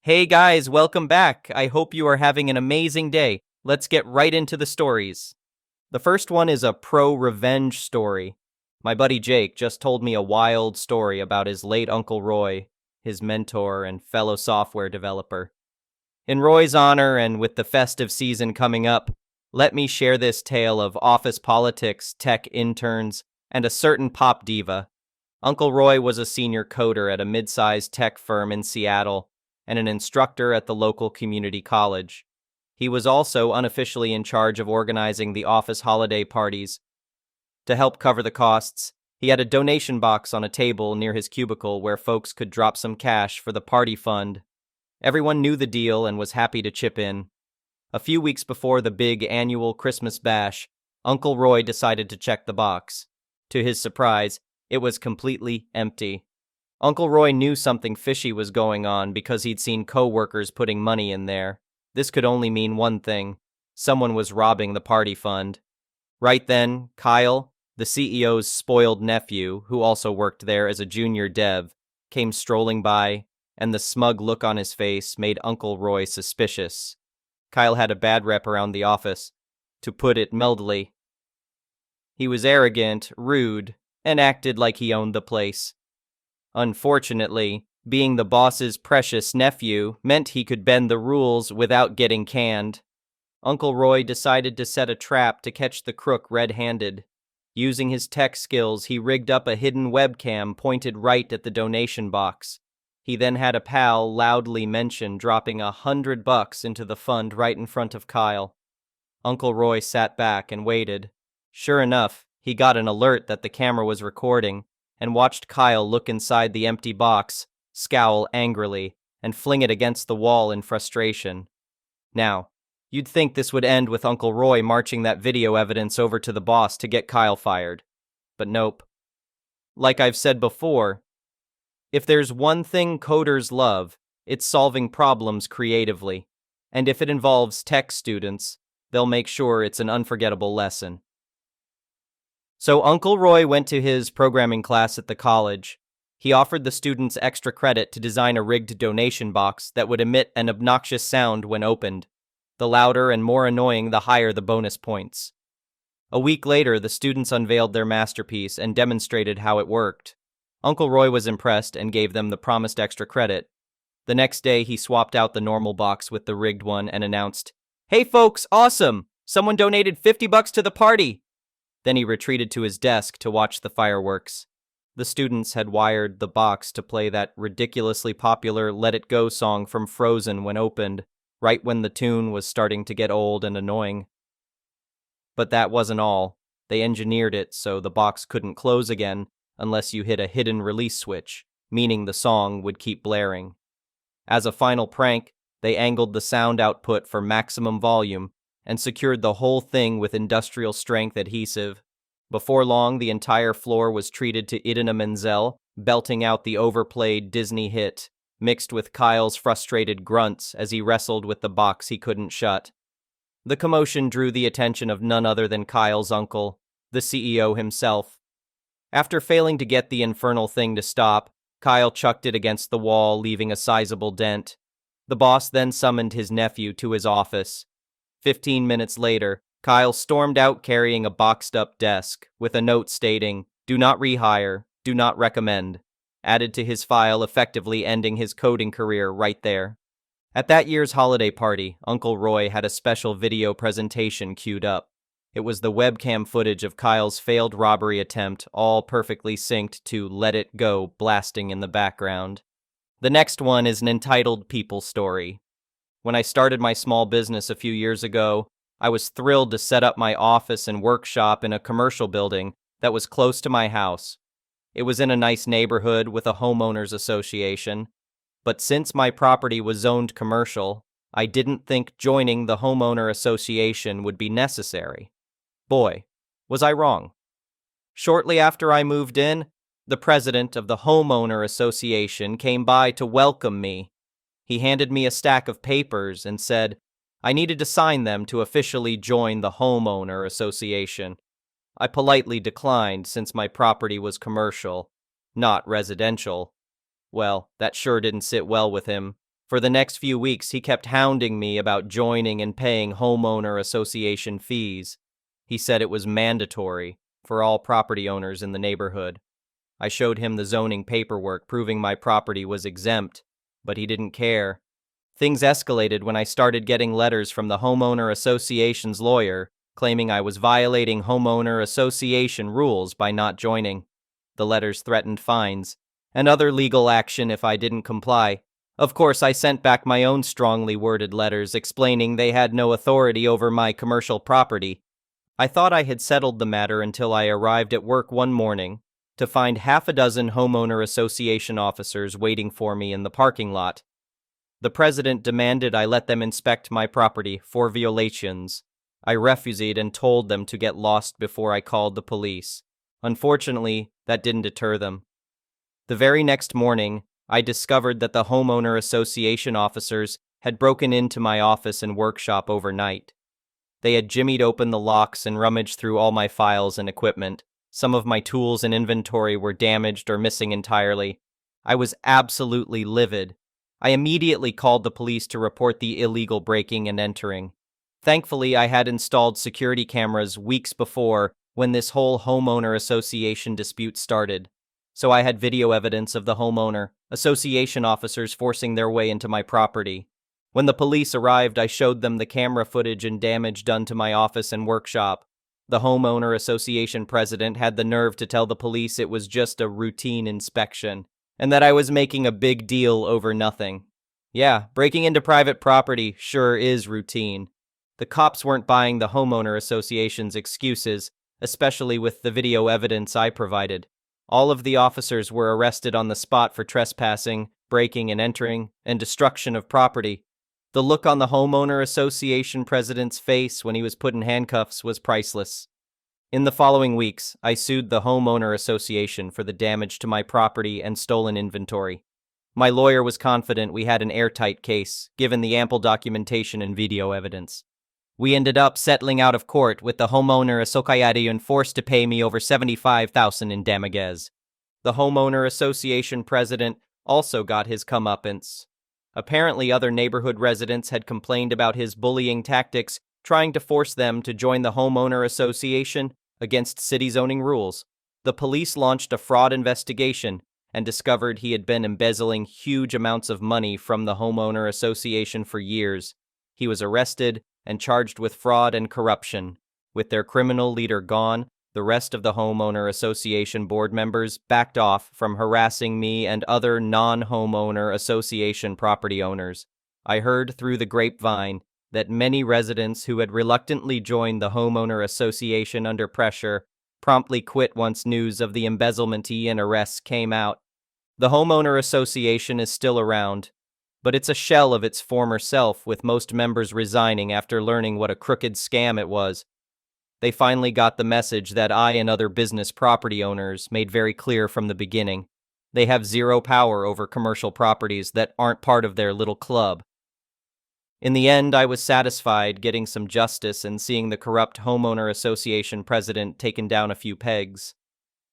Hey guys, welcome back. I hope you are having an amazing day. Let's get right into the stories. The first one is a pro-revenge story. My buddy Jake just told me a wild story about his late Uncle Roy, his mentor and fellow software developer. In Roy's honor and with the festive season coming up, let me share this tale of office politics, tech interns, and a certain pop diva. Uncle Roy was a senior coder at a mid-sized tech firm in Seattle and an instructor at the local community college. He was also unofficially in charge of organizing the office holiday parties. To help cover the costs, he had a donation box on a table near his cubicle where folks could drop some cash for the party fund. Everyone knew the deal and was happy to chip in. A few weeks before the big annual Christmas bash, Uncle Roy decided to check the box. To his surprise, it was completely empty. Uncle Roy knew something fishy was going on because he'd seen co-workers putting money in there. This could only mean one thing. Someone was robbing the party fund. Right then, Kyle, the CEO's spoiled nephew, who also worked there as a junior dev, came strolling by, and the smug look on his face made Uncle Roy suspicious. Kyle had a bad rep around the office, to put it mildly. He was arrogant, rude, and acted like he owned the place. Unfortunately, being the boss's precious nephew meant he could bend the rules without getting canned. Uncle Roy decided to set a trap to catch the crook red-handed. Using his tech skills, he rigged up a hidden webcam pointed right at the donation box. He then had a pal loudly mention dropping $100 into the fund right in front of Kyle. Uncle Roy sat back and waited. Sure enough, he got an alert that the camera was recording, and watched Kyle look inside the empty box, scowl angrily, and fling it against the wall in frustration. Now, you'd think this would end with Uncle Roy marching that video evidence over to the boss to get Kyle fired. But nope. Like I've said before, if there's one thing coders love, it's solving problems creatively. And if it involves tech students, they'll make sure it's an unforgettable lesson. So Uncle Roy went to his programming class at the college. He offered the students extra credit to design a rigged donation box that would emit an obnoxious sound when opened. The louder and more annoying, the higher the bonus points. A week later, the students unveiled their masterpiece and demonstrated how it worked. Uncle Roy was impressed and gave them the promised extra credit. The next day, he swapped out the normal box with the rigged one and announced, "Hey folks, awesome! Someone donated $50 to the party!" Then he retreated to his desk to watch the fireworks. The students had wired the box to play that ridiculously popular Let It Go song from Frozen when opened, right when the tune was starting to get old and annoying. But that wasn't all. They engineered it so the box couldn't close again unless you hit a hidden release switch, meaning the song would keep blaring. As a final prank, they angled the sound output for maximum volume and secured the whole thing with industrial-strength adhesive. Before long, the entire floor was treated to Idina Menzel, belting out the overplayed Disney hit, mixed with Kyle's frustrated grunts as he wrestled with the box he couldn't shut. The commotion drew the attention of none other than Kyle's uncle, the CEO himself. After failing to get the infernal thing to stop, Kyle chucked it against the wall, leaving a sizable dent. The boss then summoned his nephew to his office. 15 minutes later, Kyle stormed out carrying a boxed-up desk, with a note stating, "Do not rehire, do not recommend," added to his file, effectively ending his coding career right there. At that year's holiday party, Uncle Roy had a special video presentation queued up. It was the webcam footage of Kyle's failed robbery attempt, all perfectly synced to Let It Go blasting in the background. The next one is an entitled people story. When I started my small business a few years ago, I was thrilled to set up my office and workshop in a commercial building that was close to my house. It was in a nice neighborhood with a homeowners association, but since my property was zoned commercial, I didn't think joining the homeowner association would be necessary. Boy, was I wrong. Shortly after I moved in, the president of the homeowner association came by to welcome me. He handed me a stack of papers and said I needed to sign them to officially join the homeowner association. I politely declined since my property was commercial, not residential. Well, that sure didn't sit well with him. For the next few weeks, he kept hounding me about joining and paying homeowner association fees. He said it was mandatory for all property owners in the neighborhood. I showed him the zoning paperwork proving my property was exempt, but he didn't care. Things escalated when I started getting letters from the homeowner association's lawyer claiming I was violating homeowner association rules by not joining. The letters threatened fines and other legal action if I didn't comply. Of course, I sent back my own strongly worded letters explaining they had no authority over my commercial property. I thought I had settled the matter until I arrived at work one morning to find half a dozen homeowner association officers waiting for me in the parking lot. The president demanded I let them inspect my property for violations. I refused and told them to get lost before I called the police. Unfortunately, that didn't deter them. The very next morning, I discovered that the homeowner association officers had broken into my office and workshop overnight. They had jimmied open the locks and rummaged through all my files and equipment. Some of my tools and inventory were damaged or missing entirely. I was absolutely livid. I immediately called the police to report the illegal breaking and entering. Thankfully, I had installed security cameras weeks before when this whole homeowner association dispute started. So I had video evidence of the homeowner association officers forcing their way into my property. When the police arrived, I showed them the camera footage and damage done to my office and workshop. The homeowner association president had the nerve to tell the police it was just a routine inspection, and that I was making a big deal over nothing. Yeah, breaking into private property sure is routine. The cops weren't buying the homeowner association's excuses, especially with the video evidence I provided. All of the officers were arrested on the spot for trespassing, breaking and entering, and destruction of property. The look on the homeowner association president's face when he was put in handcuffs was priceless. In the following weeks, I sued the homeowner association for the damage to my property and stolen inventory. My lawyer was confident we had an airtight case, given the ample documentation and video evidence. We ended up settling out of court with the homeowner association forced to pay me over $75,000 in damages. The homeowner association president also got his comeuppance. Apparently, other neighborhood residents had complained about his bullying tactics, trying to force them to join the homeowner association against city zoning rules. The police launched a fraud investigation and discovered he had been embezzling huge amounts of money from the homeowner association for years. He was arrested and charged with fraud and corruption. With their criminal leader gone, the rest of the homeowner association board members backed off from harassing me and other non-homeowner association property owners. I heard through the grapevine that many residents who had reluctantly joined the homeowner association under pressure promptly quit once news of the embezzlement and arrests came out. The homeowner association is still around, but it's a shell of its former self, with most members resigning after learning what a crooked scam it was. They finally got the message that I and other business property owners made very clear from the beginning. They have zero power over commercial properties that aren't part of their little club. In the end, I was satisfied getting some justice and seeing the corrupt homeowner association president taken down a few pegs.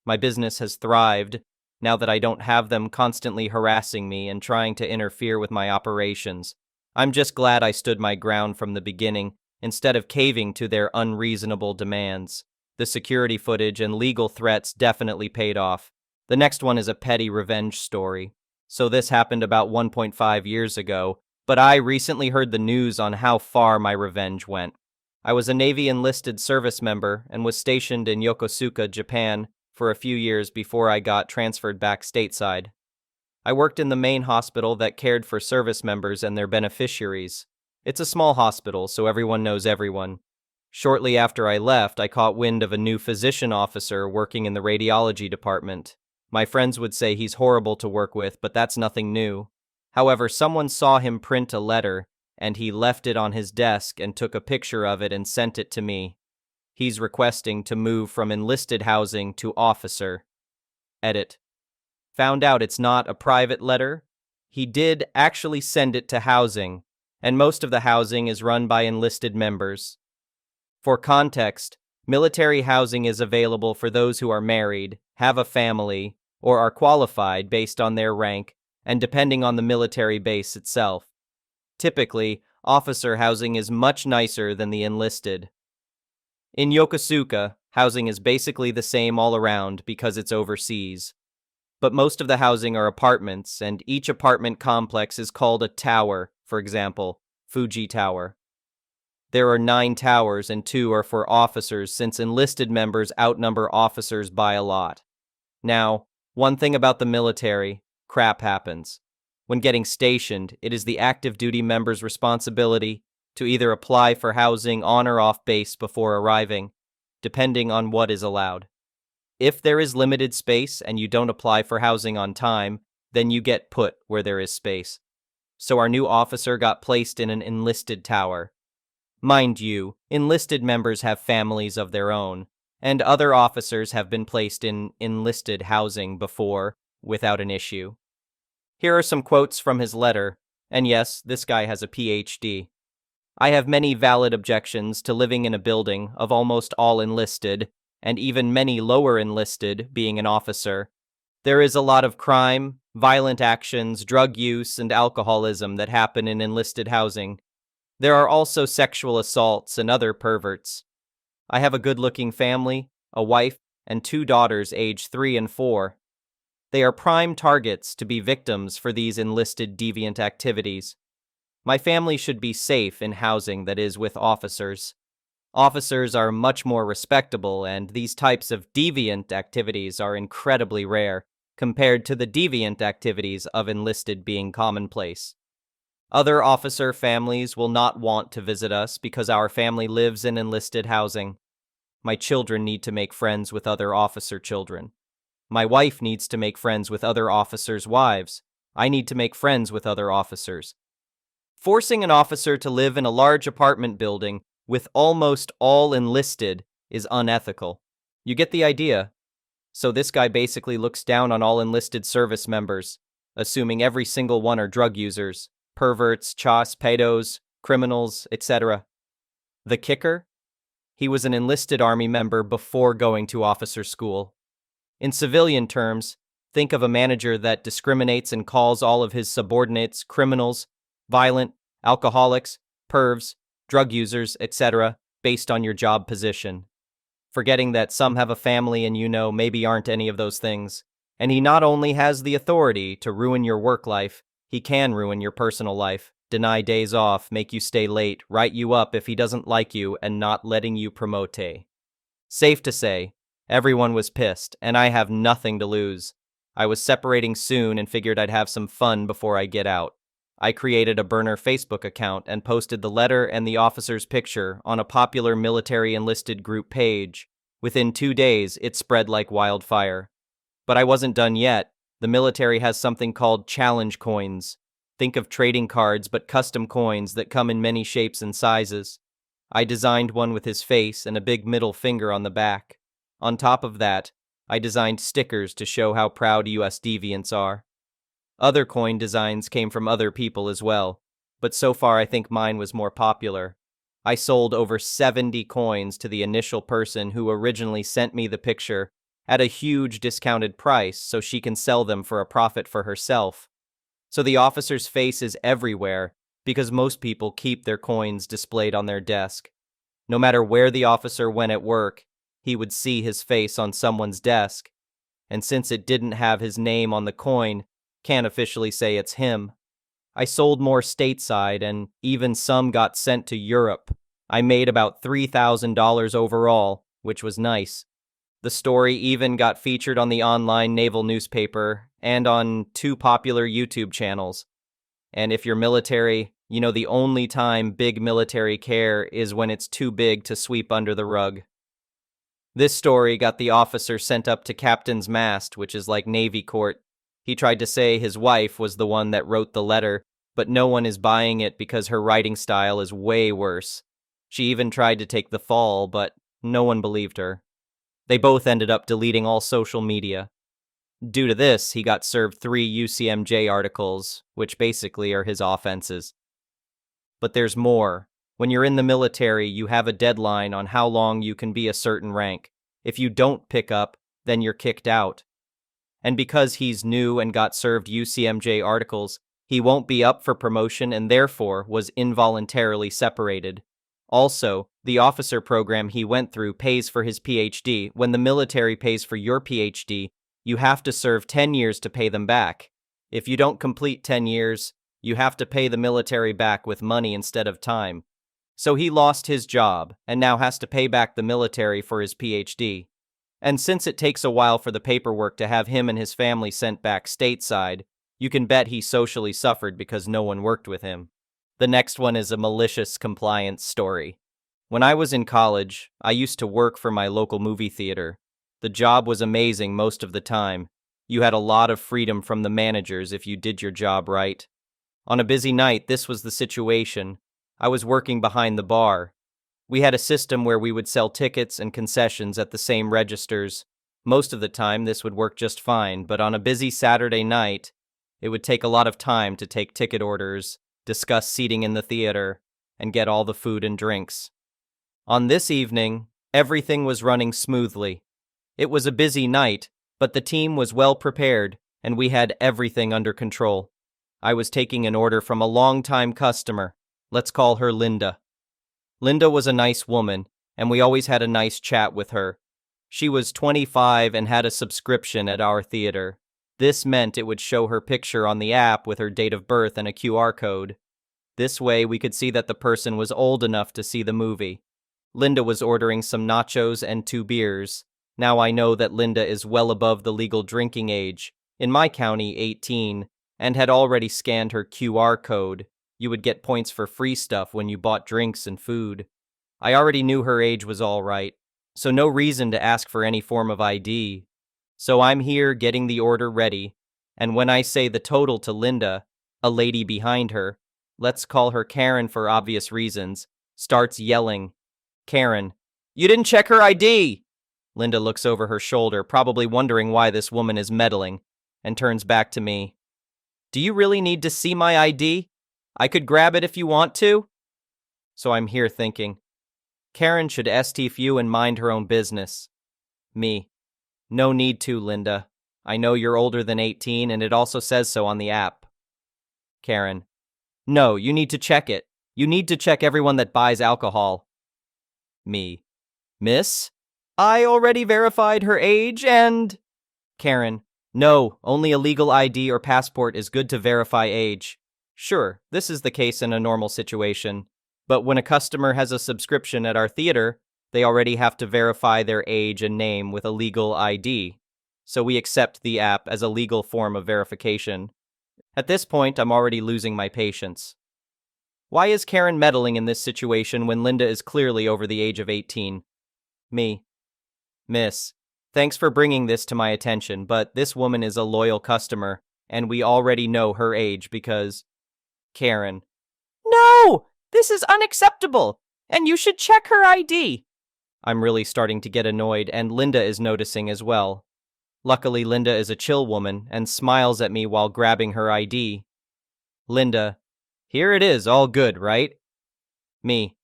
My business has thrived now that I don't have them constantly harassing me and trying to interfere with my operations. I'm just glad I stood my ground from the beginning, instead of caving to their unreasonable demands. The security footage and legal threats definitely paid off. The next one is a petty revenge story. So this happened about 1.5 years ago, but I recently heard the news on how far my revenge went. I was a Navy enlisted service member and was stationed in Yokosuka, Japan, for a few years before I got transferred back stateside. I worked in the main hospital that cared for service members and their beneficiaries. It's a small hospital, so everyone knows everyone. Shortly after I left, I caught wind of a new physician officer working in the radiology department. My friends would say he's horrible to work with, but that's nothing new. However, someone saw him print a letter, and he left it on his desk and took a picture of it and sent it to me. He's requesting to move from enlisted housing to officer. Edit. Found out it's not a private letter. He did actually send it to housing, and most of the housing is run by enlisted members. For context, military housing is available for those who are married, have a family, or are qualified based on their rank, and depending on the military base itself. Typically, officer housing is much nicer than the enlisted. In Yokosuka, housing is basically the same all around because it's overseas. But most of the housing are apartments, and each apartment complex is called a tower, for example, Fuji Tower. There are 9 towers and 2 are for officers since enlisted members outnumber officers by a lot. Now, one thing about the military, crap happens. When getting stationed, it is the active duty member's responsibility to either apply for housing on or off base before arriving, depending on what is allowed. If there is limited space and you don't apply for housing on time, then you get put where there is space. So our new officer got placed in an enlisted tower. Mind you, enlisted members have families of their own, and other officers have been placed in enlisted housing before without an issue. Here are some quotes from his letter, and yes, this guy has a PhD. I have many valid objections to living in a building of almost all enlisted, and even many lower enlisted, being an officer. There is a lot of crime, violent actions, drug use, and alcoholism that happen in enlisted housing. There are also sexual assaults and other perverts. I have a good-looking family, a wife, and 2 daughters aged 3 and 4. They are prime targets to be victims for these enlisted deviant activities. My family should be safe in housing that is with officers. Officers are much more respectable, and these types of deviant activities are incredibly rare compared to the deviant activities of enlisted being commonplace. Other officer families will not want to visit us because our family lives in enlisted housing. My children need to make friends with other officer children. My wife needs to make friends with other officers' wives. I need to make friends with other officers. Forcing an officer to live in a large apartment building with almost all enlisted is unethical. You get the idea. So this guy basically looks down on all enlisted service members, assuming every single one are drug users, perverts, chas, pedos, criminals, etc. The kicker? He was an enlisted army member before going to officer school. In civilian terms, think of a manager that discriminates and calls all of his subordinates criminals, violent, alcoholics, pervs, drug users, etc., based on your job position. Forgetting that some have a family and maybe aren't any of those things. And he not only has the authority to ruin your work life, he can ruin your personal life, deny days off, make you stay late, write you up if he doesn't like you, and not letting you promote. Safe to say, everyone was pissed, and I have nothing to lose. I was separating soon and figured I'd have some fun before I get out. I created a burner Facebook account and posted the letter and the officer's picture on a popular military enlisted group page. Within 2 days, it spread like wildfire. But I wasn't done yet. The military has something called challenge coins. Think of trading cards, but custom coins that come in many shapes and sizes. I designed one with his face and a big middle finger on the back. On top of that, I designed stickers to show how proud US deviants are. Other coin designs came from other people as well, but so far I think mine was more popular. I sold over 70 coins to the initial person who originally sent me the picture at a huge discounted price so she can sell them for a profit for herself. So the officer's face is everywhere because most people keep their coins displayed on their desk. No matter where the officer went at work, he would see his face on someone's desk. And since it didn't have his name on the coin, can't officially say it's him. I sold more stateside and even some got sent to Europe. I made about $3,000 overall, which was nice. The story even got featured on the online naval newspaper and on 2 popular YouTube channels. And if you're military, the only time big military care is when it's too big to sweep under the rug. This story got the officer sent up to captain's mast, which is like Navy court. He tried to say his wife was the one that wrote the letter, but no one is buying it because her writing style is way worse. She even tried to take the fall, but no one believed her. They both ended up deleting all social media. Due to this, he got served 3 UCMJ articles, which basically are his offenses. But there's more. When you're in the military, you have a deadline on how long you can be a certain rank. If you don't pick up, then you're kicked out. And because he's new and got served UCMJ articles, He won't be up for promotion and therefore was involuntarily separated. Also, the officer program he went through pays for his PhD. When the military pays for your PhD, you have to serve 10 years to pay them back. If you don't complete 10 years, you have to pay the military back with money instead of time. So he lost his job and now has to pay back the military for his PhD. And since it takes a while for the paperwork to have him and his family sent back stateside, you can bet he socially suffered because no one worked with him. The next one is a malicious compliance story. When I was in college, I used to work for my local movie theater. The job was amazing most of the time. You had a lot of freedom from the managers if you did your job right. On a busy night, this was the situation. I was working behind the bar. We had a system where we would sell tickets and concessions at the same registers. Most of the time, this would work just fine, but on a busy Saturday night, it would take a lot of time to take ticket orders, discuss seating in the theater, and get all the food and drinks. On this evening, everything was running smoothly. It was a busy night, but the team was well prepared, and we had everything under control. I was taking an order from a long-time customer. Let's call her Linda. Linda was a nice woman, and we always had a nice chat with her. She was 25 and had a subscription at our theater. This meant it would show her picture on the app with her date of birth and a QR code. This way, we could see that the person was old enough to see the movie. Linda was ordering some nachos and 2 beers. Now I know that Linda is well above the legal drinking age, in my county 18, and had already scanned her QR code. You would get points for free stuff when you bought drinks and food. I already knew her age was all right, so no reason to ask for any form of ID. So I'm here getting the order ready, and when I say the total to Linda, a lady behind her, let's call her Karen for obvious reasons, starts yelling, "Karen, you didn't check her ID!" Linda looks over her shoulder, probably wondering why this woman is meddling, and turns back to me. "Do you really need to see my ID? I could grab it if you want to?" So I'm here thinking, Karen should STFU and mind her own business. Me. No need to, Linda. I know you're older than 18 and it also says so on the app. Karen. No, you need to check it. You need to check everyone that buys alcohol. Me. Miss? I already verified her age and... Karen. No, only a legal ID or passport is good to verify age. Sure, this is the case in a normal situation. But when a customer has a subscription at our theater, they already have to verify their age and name with a legal ID. So we accept the app as a legal form of verification. At this point, I'm already losing my patience. Why is Karen meddling in this situation when Linda is clearly over the age of 18? Me. Miss, thanks for bringing this to my attention, but this woman is a loyal customer, and we already know her age because... Karen. No! This is unacceptable! And you should check her ID! I'm really starting to get annoyed, and Linda is noticing as well. Luckily, Linda is a chill woman and smiles at me while grabbing her ID. Linda. Here it is, all good, right? Me.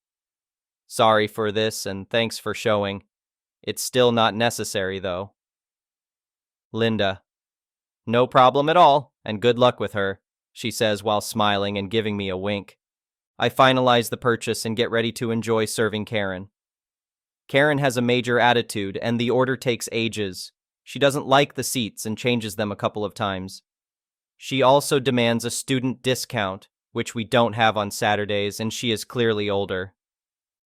Sorry for this, and thanks for showing. It's still not necessary, though. Linda. No problem at all, and good luck with her, she says while smiling and giving me a wink. I finalize the purchase and get ready to enjoy serving Karen. Karen has a major attitude, and the order takes ages. She doesn't like the seats and changes them a couple of times. She also demands a student discount, which we don't have on Saturdays, and she is clearly older.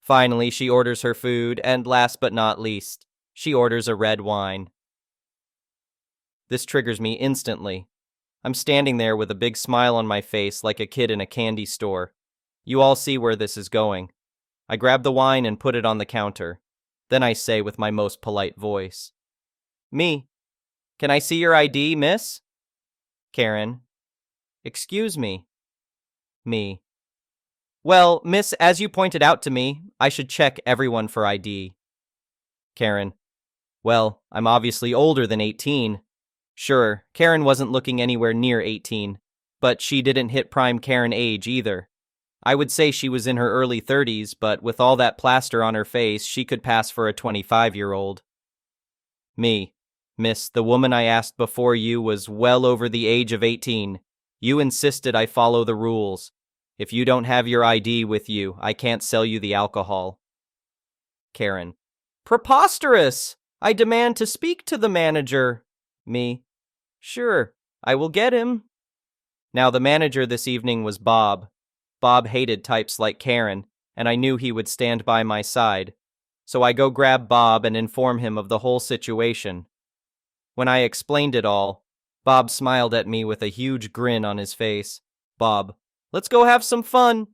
Finally, she orders her food, and last but not least, she orders a red wine. This triggers me instantly. I'm standing there with a big smile on my face like a kid in a candy store. You all see where this is going. I grab the wine and put it on the counter. Then I say with my most polite voice, Me. Can I see your ID, miss? Karen. Excuse me. Me. Well, miss, as you pointed out to me, I should check everyone for ID. Karen. Well, I'm obviously older than 18. Sure, Karen wasn't looking anywhere near 18, but she didn't hit prime Karen age either. I would say she was in her early 30s, but with all that plaster on her face, she could pass for a 25-year-old. Me. Miss, the woman I asked before you was well over the age of 18. You insisted I follow the rules. If you don't have your ID with you, I can't sell you the alcohol. Karen. Preposterous! I demand to speak to the manager. Me. Sure, I will get him. Now the manager this evening was Bob. Bob hated types like Karen, and I knew he would stand by my side. So I go grab Bob and inform him of the whole situation. When I explained it all, Bob smiled at me with a huge grin on his face. Bob, let's go have some fun.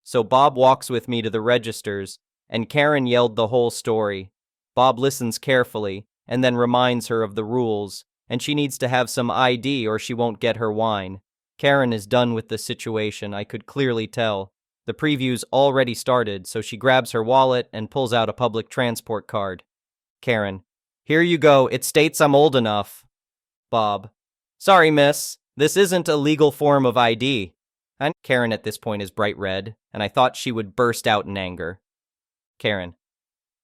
So Bob walks with me to the registers, and Karen yelled the whole story. Bob listens carefully, and then reminds her of the rules, and she needs to have some ID or she won't get her wine. Karen is done with the situation, I could clearly tell. The preview's already started, so she grabs her wallet and pulls out a public transport card. Karen, here you go, it states I'm old enough. Bob, sorry miss, this isn't a legal form of ID. And Karen at this point is bright red, and I thought she would burst out in anger. Karen,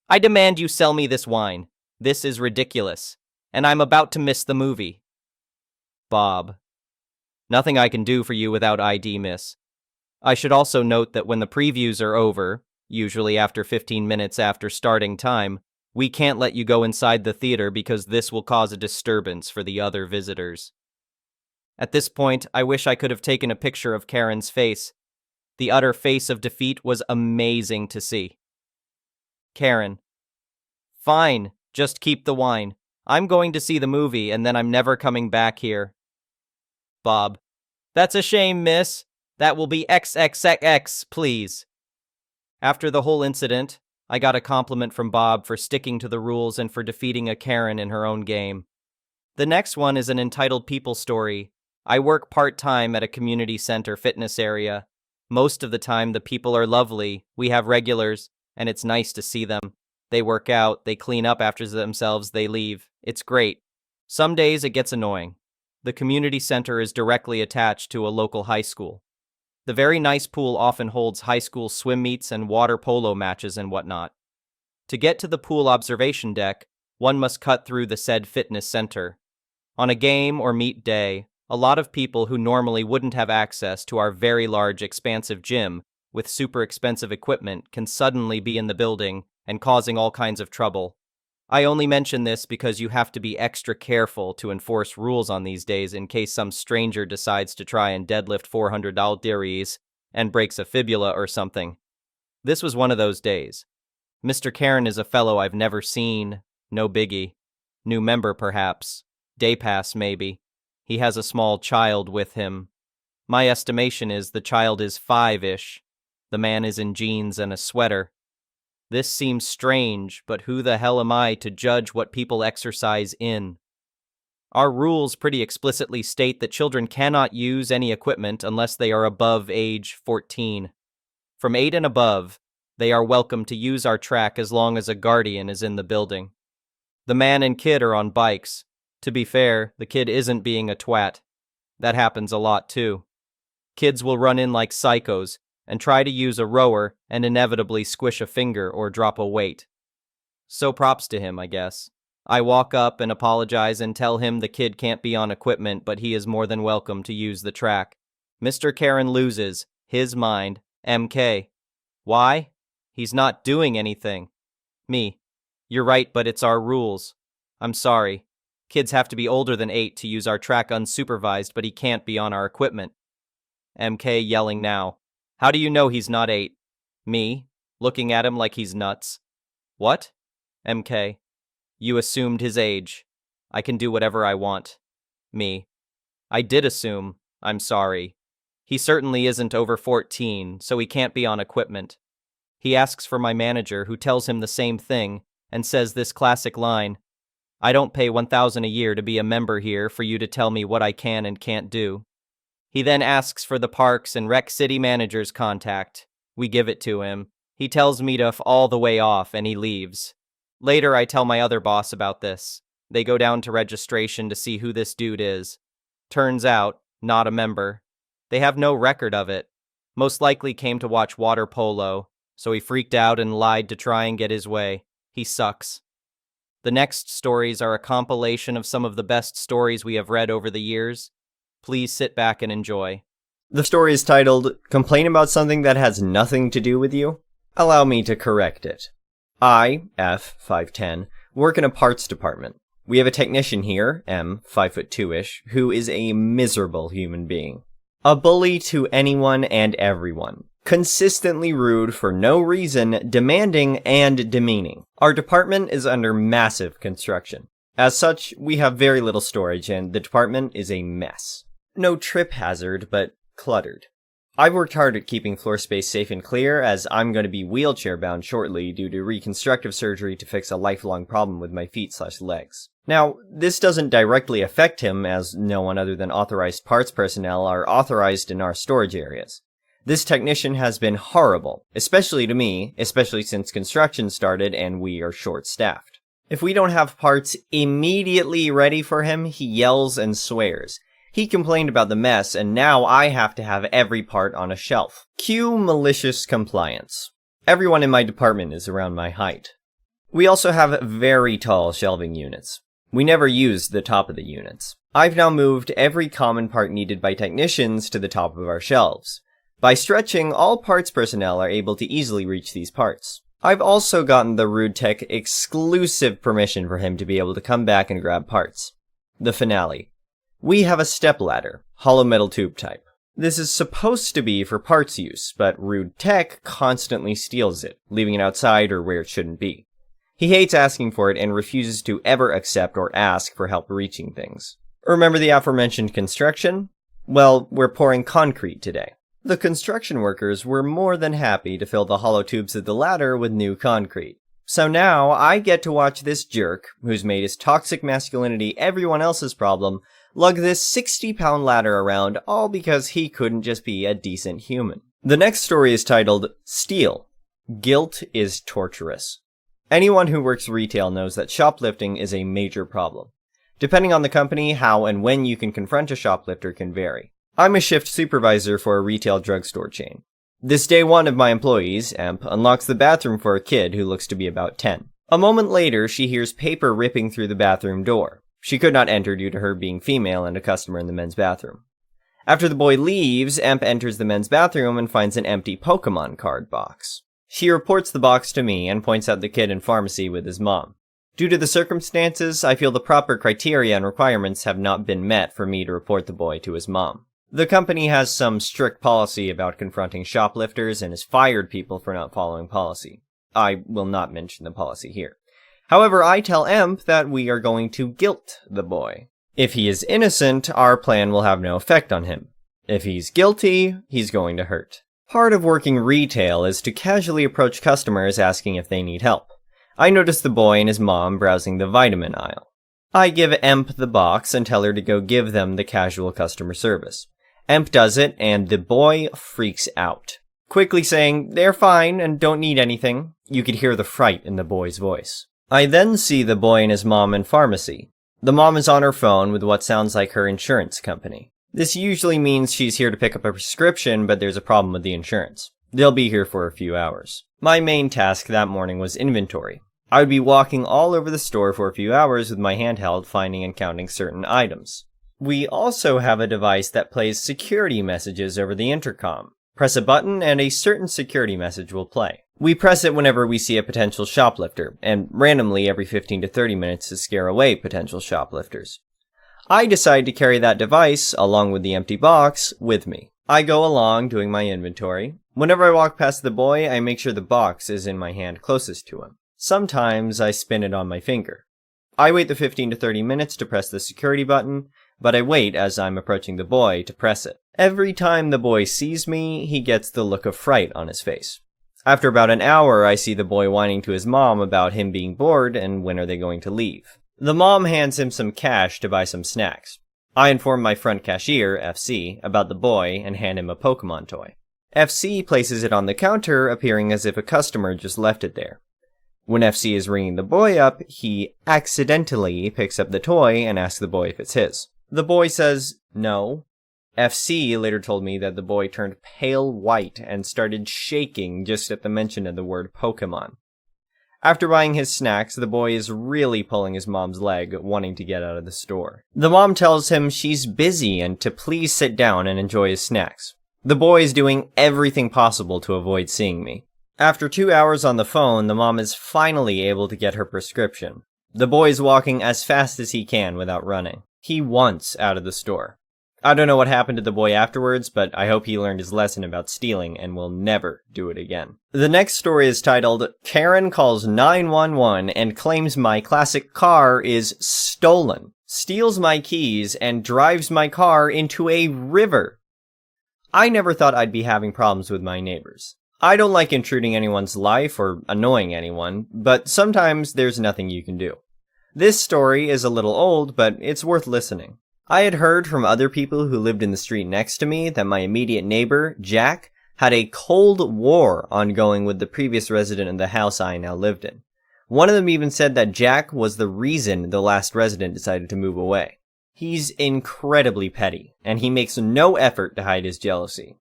I demand you sell me this wine. This is ridiculous, and I'm about to miss the movie. Bob, nothing I can do for you without ID, miss. I should also note that when the previews are over, usually after 15 minutes after starting time, we can't let you go inside the theater because this will cause a disturbance for the other visitors. At this point, I wish I could have taken a picture of Karen's face. The utter face of defeat was amazing to see. Karen, fine, just keep the wine. I'm going to see the movie and then I'm never coming back here. Bob, that's a shame, miss. That will be XXX, please. After the whole incident, I got a compliment from Bob for sticking to the rules and for defeating a Karen in her own game. The next one is an entitled people story. I work part-time at a community center fitness area. Most of the time, the people are lovely. We have regulars, and it's nice to see them. They work out, they clean up after themselves, they leave. It's great. Some days it gets annoying. The community center is directly attached to a local high school. The very nice pool often holds high school swim meets and water polo matches and whatnot. To get to the pool observation deck, one must cut through the said fitness center. On a game or meet day, a lot of people who normally wouldn't have access to our very large, expansive gym with super expensive equipment can suddenly be in the building and causing all kinds of trouble. I only mention this because you have to be extra careful to enforce rules on these days in case some stranger decides to try and deadlift 400 al-diris and breaks a fibula or something. This was one of those days. Mr. Karen is a fellow I've never seen. No biggie. New member, perhaps. Day pass, maybe. He has a small child with him. My estimation is the child is 5-ish. The man is in jeans and a sweater. This seems strange, but who the hell am I to judge what people exercise in? Our rules pretty explicitly state that children cannot use any equipment unless they are above age 14. From 8 and above, they are welcome to use our track as long as a guardian is in the building. The man and kid are on bikes. To be fair, the kid isn't being a twat. That happens a lot too. Kids will run in like psychos and try to use a rower and inevitably squish a finger or drop a weight. So props to him, I guess. I walk up and apologize and tell him the kid can't be on equipment, but he is more than welcome to use the track. Mr. Karen loses his mind. MK. Why? He's not doing anything. Me. You're right, but it's our rules. I'm sorry. Kids have to be older than 8 to use our track unsupervised, but he can't be on our equipment. MK yelling now. How do you know he's not 8? Me, looking at him like he's nuts. What? MK. You assumed his age. I can do whatever I want. Me. I did assume. I'm sorry. He certainly isn't over 14, so he can't be on equipment. He asks for my manager, who tells him the same thing, and says this classic line, I don't pay $1,000 a year to be a member here for you to tell me what I can and can't do. He then asks for the Parks and Rec City manager's contact. We give it to him. He tells me to F all the way off and he leaves. Later, I tell my other boss about this. They go down to registration to see who this dude is. Turns out, not a member. They have no record of it. Most likely came to watch water polo, so he freaked out and lied to try and get his way. He sucks. The next stories are a compilation of some of the best stories we have read over the years. Please sit back and enjoy. The story is titled, Complain About Something That Has Nothing to Do with You? Allow me to correct it. I, F, 5'10", work in a parts department. We have a technician here, M, 5'2"-ish, who is a miserable human being. A bully to anyone and everyone. Consistently rude for no reason, demanding and demeaning. Our department is under massive construction. As such, we have very little storage and the department is a mess. No trip hazard, but cluttered. I've worked hard at keeping floor space safe and clear, as I'm going to be wheelchair bound shortly due to reconstructive surgery to fix a lifelong problem with my feet/legs. Now, this doesn't directly affect him, as no one other than authorized parts personnel are authorized in our storage areas. This technician has been horrible, especially to me, especially since construction started and we are short-staffed. If we don't have parts immediately ready for him, he yells and swears. He complained about the mess, and now I have to have every part on a shelf. Cue malicious compliance. Everyone in my department is around my height. We also have very tall shelving units. We never use the top of the units. I've now moved every common part needed by technicians to the top of our shelves. By stretching, all parts personnel are able to easily reach these parts. I've also gotten the rude tech exclusive permission for him to be able to come back and grab parts. The finale. We have a stepladder, hollow metal tube type. This is supposed to be for parts use, but rude tech constantly steals it, leaving it outside or where it shouldn't be. He hates asking for it and refuses to ever accept or ask for help reaching things. Remember the aforementioned construction? Well, we're pouring concrete today. The construction workers were more than happy to fill the hollow tubes of the ladder with new concrete. So now I get to watch this jerk, who's made his toxic masculinity everyone else's problem, lug this 60-pound ladder around, all because he couldn't just be a decent human. The next story is titled, Steal. Guilt is torturous. Anyone who works retail knows that shoplifting is a major problem. Depending on the company, how and when you can confront a shoplifter can vary. I'm a shift supervisor for a retail drugstore chain. This day one of my employees, Emp, unlocks the bathroom for a kid who looks to be about 10. A moment later, she hears paper ripping through the bathroom door. She could not enter due to her being female and a customer in the men's bathroom. After the boy leaves, Emp enters the men's bathroom and finds an empty Pokemon card box. She reports the box to me and points out the kid in pharmacy with his mom. Due to the circumstances, I feel the proper criteria and requirements have not been met for me to report the boy to his mom. The company has some strict policy about confronting shoplifters and has fired people for not following policy. I will not mention the policy here. However, I tell Emp that we are going to guilt the boy. If he is innocent, our plan will have no effect on him. If he's guilty, he's going to hurt. Part of working retail is to casually approach customers asking if they need help. I notice the boy and his mom browsing the vitamin aisle. I give Emp the box and tell her to go give them the casual customer service. Emp does it, and the boy freaks out, quickly saying, "They're fine and don't need anything." You could hear the fright in the boy's voice. I then see the boy and his mom in pharmacy. The mom is on her phone with what sounds like her insurance company. This usually means she's here to pick up a prescription, but there's a problem with the insurance. They'll be here for a few hours. My main task that morning was inventory. I would be walking all over the store for a few hours with my handheld, finding and counting certain items. We also have a device that plays security messages over the intercom. Press a button and a certain security message will play. We press it whenever we see a potential shoplifter, and randomly every 15 to 30 minutes to scare away potential shoplifters. I decide to carry that device, along with the empty box, with me. I go along doing my inventory. Whenever I walk past the boy, I make sure the box is in my hand closest to him. Sometimes I spin it on my finger. I wait the 15 to 30 minutes to press the security button, but I wait as I'm approaching the boy to press it. Every time the boy sees me, he gets the look of fright on his face. After about an hour, I see the boy whining to his mom about him being bored and when are they going to leave. The mom hands him some cash to buy some snacks. I inform my front cashier, FC, about the boy and hand him a Pokemon toy. FC places it on the counter, appearing as if a customer just left it there. When FC is ringing the boy up, he accidentally picks up the toy and asks the boy if it's his. The boy says no. FC later told me that the boy turned pale white and started shaking just at the mention of the word Pokemon. After buying his snacks, the boy is really pulling his mom's leg, wanting to get out of the store. The mom tells him she's busy and to please sit down and enjoy his snacks. The boy is doing everything possible to avoid seeing me. After 2 hours on the phone, the mom is finally able to get her prescription. The boy is walking as fast as he can without running. He wants out of the store. I don't know what happened to the boy afterwards, but I hope he learned his lesson about stealing and will never do it again. The next story is titled, Karen Calls 911 and Claims My Classic Car is Stolen, Steals My Keys, and Drives My Car into a River. I never thought I'd be having problems with my neighbors. I don't like intruding anyone's life or annoying anyone, but sometimes there's nothing you can do. This story is a little old, but it's worth listening. I had heard from other people who lived in the street next to me that my immediate neighbor, Jack, had a cold war ongoing with the previous resident of the house I now lived in. One of them even said that Jack was the reason the last resident decided to move away. He's incredibly petty, and he makes no effort to hide his jealousy.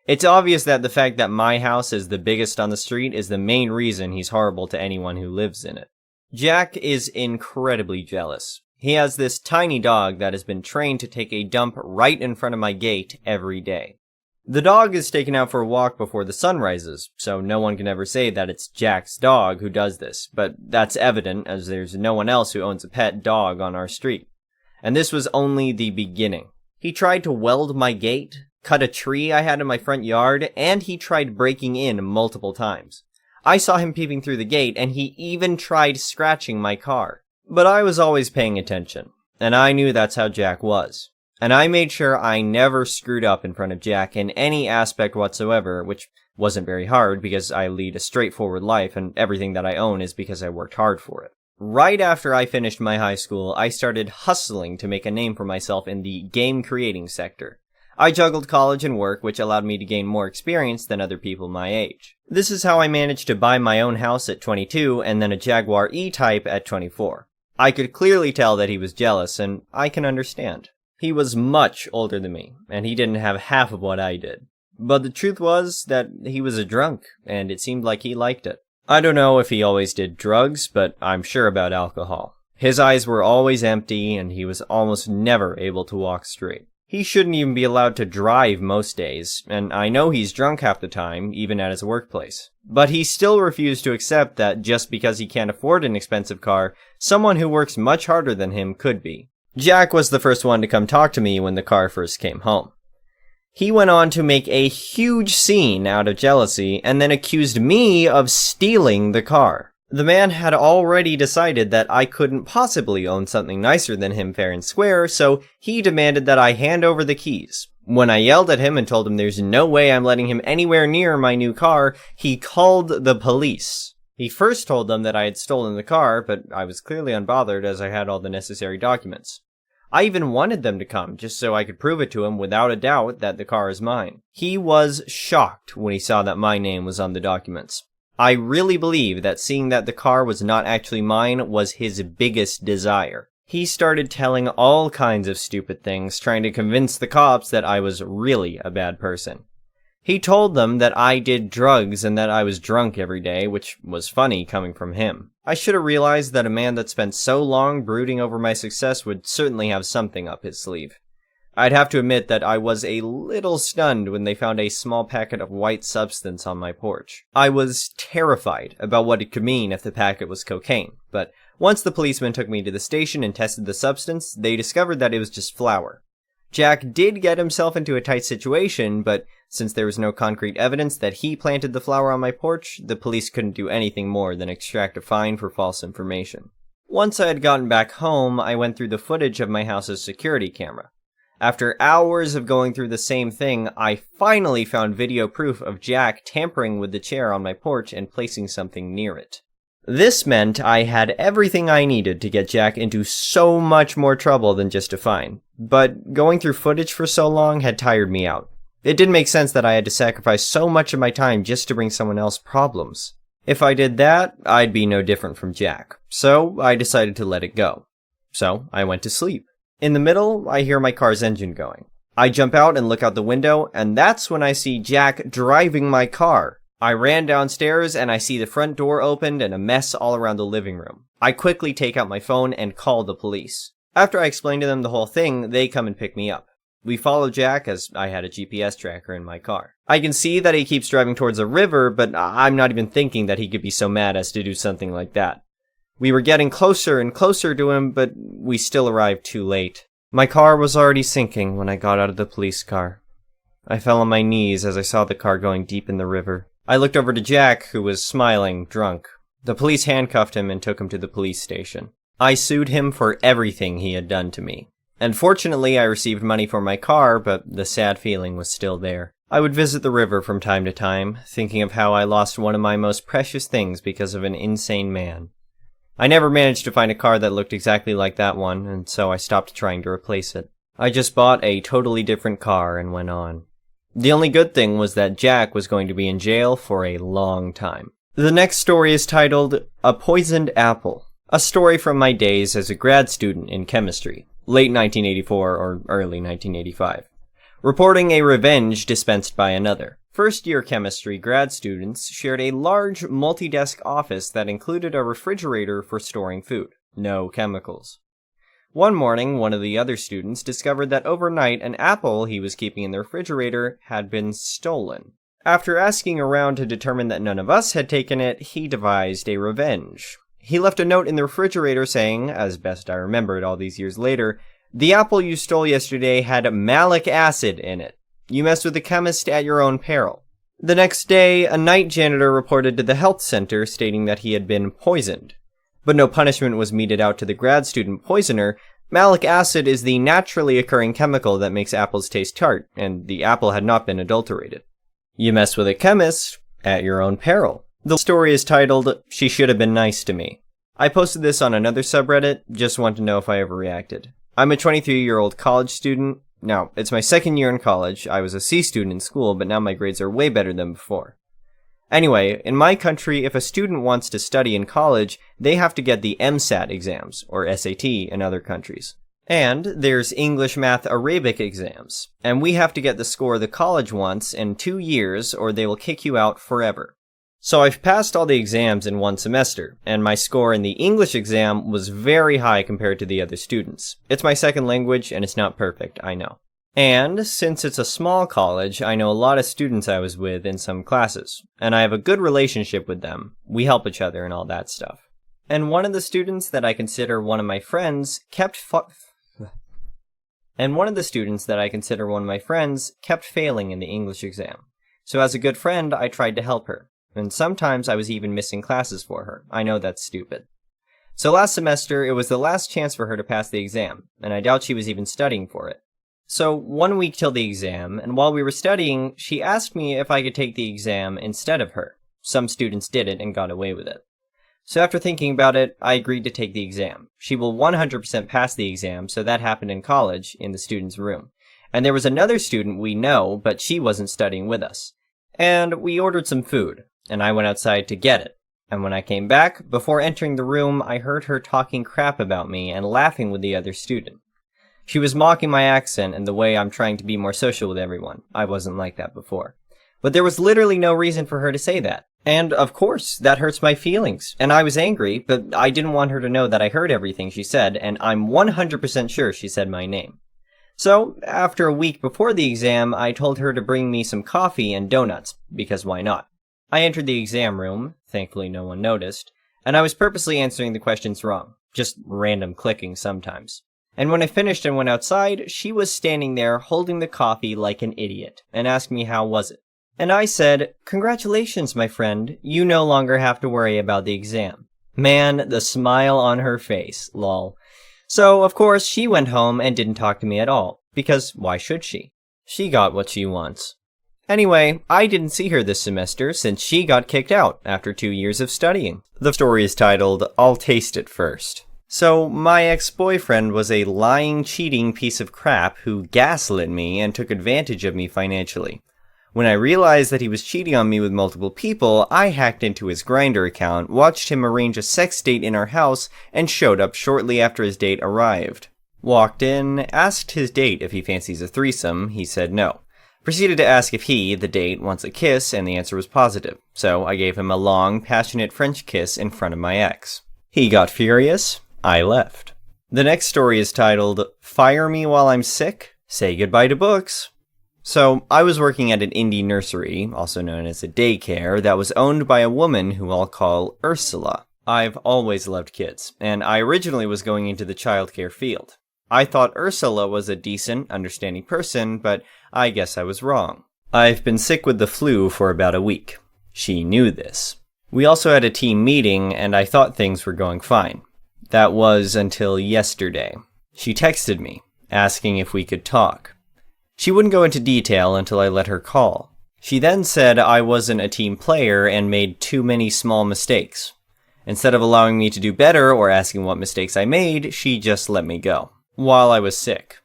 It's obvious that the fact that my house is the biggest on the street is the main reason he's horrible to anyone who lives in it. Jack is incredibly jealous. He has this tiny dog that has been trained to take a dump right in front of my gate every day. The dog is taken out for a walk before the sun rises, so no one can ever say that it's Jack's dog who does this, but that's evident as there's no one else who owns a pet dog on our street. And this was only the beginning. He tried to weld my gate, cut a tree I had in my front yard, and he tried breaking in multiple times. I saw him peeping through the gate, and he even tried scratching my car. But I was always paying attention, and I knew that's how Jack was. And I made sure I never screwed up in front of Jack in any aspect whatsoever, which wasn't very hard because I lead a straightforward life and everything that I own is because I worked hard for it. Right after I finished my high school, I started hustling to make a name for myself in the game creating sector. I juggled college and work, which allowed me to gain more experience than other people my age. This is how I managed to buy my own house at 22 and then a Jaguar E-Type at 24. I could clearly tell that he was jealous, and I can understand. He was much older than me, and he didn't have half of what I did. But the truth was that he was a drunk, and it seemed like he liked it. I don't know if he always did drugs, but I'm sure about alcohol. His eyes were always empty, and he was almost never able to walk straight. He shouldn't even be allowed to drive most days, and I know he's drunk half the time, even at his workplace. But he still refused to accept that just because he can't afford an expensive car, someone who works much harder than him could be. Jack was the first one to come talk to me when the car first came home. He went on to make a huge scene out of jealousy, and then accused me of stealing the car. The man had already decided that I couldn't possibly own something nicer than him fair and square, so he demanded that I hand over the keys. When I yelled at him and told him there's no way I'm letting him anywhere near my new car, he called the police. He first told them that I had stolen the car, but I was clearly unbothered as I had all the necessary documents. I even wanted them to come, just so I could prove it to him without a doubt that the car is mine. He was shocked when he saw that my name was on the documents. I really believe that seeing that the car was not actually mine was his biggest desire. He started telling all kinds of stupid things, trying to convince the cops that I was really a bad person. He told them that I did drugs and that I was drunk every day, which was funny coming from him. I should have realized that a man that spent so long brooding over my success would certainly have something up his sleeve. I'd have to admit that I was a little stunned when they found a small packet of white substance on my porch. I was terrified about what it could mean if the packet was cocaine, but once the policeman took me to the station and tested the substance, they discovered that it was just flour. Jack did get himself into a tight situation, but since there was no concrete evidence that he planted the flour on my porch, the police couldn't do anything more than extract a fine for false information. Once I had gotten back home, I went through the footage of my house's security camera. After hours of going through the same thing, I finally found video proof of Jack tampering with the chair on my porch and placing something near it. This meant I had everything I needed to get Jack into so much more trouble than just a fine. But going through footage for so long had tired me out. It didn't make sense that I had to sacrifice so much of my time just to bring someone else problems. If I did that, I'd be no different from Jack. So I decided to let it go. So I went to sleep. In the middle, I hear my car's engine going. I jump out and look out the window, and that's when I see Jack driving my car. I ran downstairs and I see the front door opened and a mess all around the living room. I quickly take out my phone and call the police. After I explain to them the whole thing, they come and pick me up. We follow Jack as I had a GPS tracker in my car. I can see that he keeps driving towards a river, but I'm not even thinking that he could be so mad as to do something like that. We were getting closer and closer to him, but we still arrived too late. My car was already sinking when I got out of the police car. I fell on my knees as I saw the car going deep in the river. I looked over to Jack, who was smiling, drunk. The police handcuffed him and took him to the police station. I sued him for everything he had done to me. And fortunately, I received money for my car, but the sad feeling was still there. I would visit the river from time to time, thinking of how I lost one of my most precious things because of an insane man. I never managed to find a car that looked exactly like that one, and so I stopped trying to replace it. I just bought a totally different car and went on. The only good thing was that Jack was going to be in jail for a long time. The next story is titled, A Poisoned Apple, a story from my days as a grad student in chemistry, late 1984 or early 1985. Reporting a revenge dispensed by another. First-year chemistry grad students shared a large multi-desk office that included a refrigerator for storing food. No chemicals. One morning, one of the other students discovered that overnight an apple he was keeping in the refrigerator had been stolen. After asking around to determine that none of us had taken it, he devised a revenge. He left a note in the refrigerator saying, as best I remember it all these years later, "The apple you stole yesterday had malic acid in it. You messed with the chemist at your own peril." The next day, a night janitor reported to the health center stating that he had been poisoned. But no punishment was meted out to the grad student poisoner. Malic acid is the naturally occurring chemical that makes apples taste tart, and the apple had not been adulterated. You mess with a chemist at your own peril. The story is titled, She Should Have Been Nice to Me. I posted this on another subreddit, just want to know if I ever reacted. I'm a 23-year-old college student. Now, it's my second year in college. I was a C student in school, but now my grades are way better than before. Anyway, in my country, if a student wants to study in college, they have to get the MSAT exams, or SAT in other countries. And there's English, Math, Arabic exams. And we have to get the score the college wants in 2 years, or they will kick you out forever. So I've passed all the exams in 1 semester, and my score in the English exam was very high compared to the other students. It's my second language, and it's not perfect, I know. And since it's a small college, I know a lot of students I was with in some classes, and I have a good relationship with them. We help each other and all that stuff. And one of the students that I consider one of my friends kept failing in the English exam. So as a good friend, I tried to help her. And sometimes I was even missing classes for her. I know that's stupid. So last semester, it was the last chance for her to pass the exam, and I doubt she was even studying for it. So 1 week till the exam, and while we were studying, she asked me if I could take the exam instead of her. Some students did it and got away with it. So after thinking about it, I agreed to take the exam. She will 100% pass the exam, so that happened in college, in the student's room. And there was another student we know, but she wasn't studying with us. And we ordered some food, and I went outside to get it. And when I came back, before entering the room, I heard her talking crap about me and laughing with the other student. She was mocking my accent and the way I'm trying to be more social with everyone. I wasn't like that before. But there was literally no reason for her to say that. And, of course, that hurts my feelings. And I was angry, but I didn't want her to know that I heard everything she said, and I'm 100% sure she said my name. So, after a week before the exam, I told her to bring me some coffee and donuts, because why not? I entered the exam room, thankfully no one noticed, and I was purposely answering the questions wrong, just random clicking sometimes. And when I finished and went outside, she was standing there holding the coffee like an idiot, and asked me how was it. And I said, "Congratulations, my friend, you no longer have to worry about the exam." Man, the smile on her face, lol. So, of course, she went home and didn't talk to me at all, because why should she? She got what she wants. Anyway, I didn't see her this semester since she got kicked out after 2 years of studying. The story is titled, I'll Taste It First. So, my ex-boyfriend was a lying, cheating piece of crap who gaslit me and took advantage of me financially. When I realized that he was cheating on me with multiple people, I hacked into his Grindr account, watched him arrange a sex date in our house, and showed up shortly after his date arrived. Walked in, asked his date if he fancies a threesome, he said no. Proceeded to ask if he, the date, wants a kiss, and the answer was positive. So I gave him a long, passionate French kiss in front of my ex. He got furious. I left. The next story is titled, Fire Me While I'm Sick? Say Goodbye to Books. So, I was working at an indie nursery, also known as a daycare, that was owned by a woman who I'll call Ursula. I've always loved kids, and I originally was going into the childcare field. I thought Ursula was a decent, understanding person, but I guess I was wrong. I've been sick with the flu for about a week. She knew this. We also had a team meeting, and I thought things were going fine. That was until yesterday. She texted me, asking if we could talk. She wouldn't go into detail until I let her call. She then said I wasn't a team player and made too many small mistakes. Instead of allowing me to do better or asking what mistakes I made, she just let me go, while I was sick.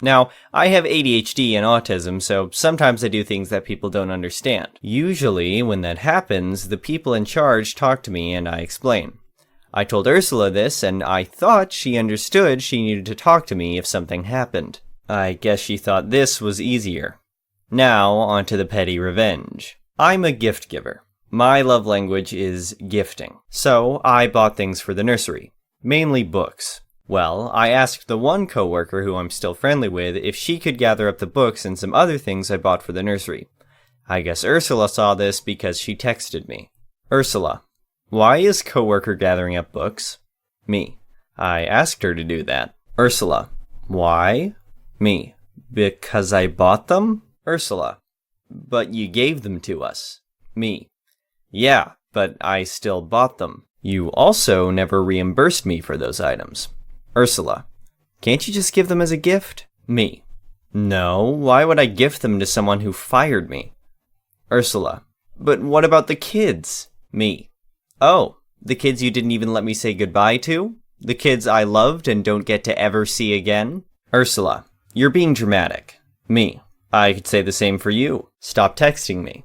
Now, I have ADHD and autism, so sometimes I do things that people don't understand. Usually, when that happens, the people in charge talk to me and I explain. I told Ursula this, and I thought she understood she needed to talk to me if something happened. I guess she thought this was easier. Now, on to the petty revenge. I'm a gift giver. My love language is gifting. So, I bought things for the nursery. Mainly books. Well, I asked the one coworker who I'm still friendly with if she could gather up the books and some other things I bought for the nursery. I guess Ursula saw this because she texted me. Ursula, why is coworker gathering up books? Me. I asked her to do that. Ursula, why? Me. Because I bought them? Ursula, but you gave them to us. Me. Yeah, but I still bought them. You also never reimbursed me for those items. Ursula, can't you just give them as a gift? Me. No, why would I gift them to someone who fired me? Ursula, but what about the kids? Me. Oh, the kids you didn't even let me say goodbye to? The kids I loved and don't get to ever see again? Ursula, you're being dramatic. Me. I could say the same for you. Stop texting me.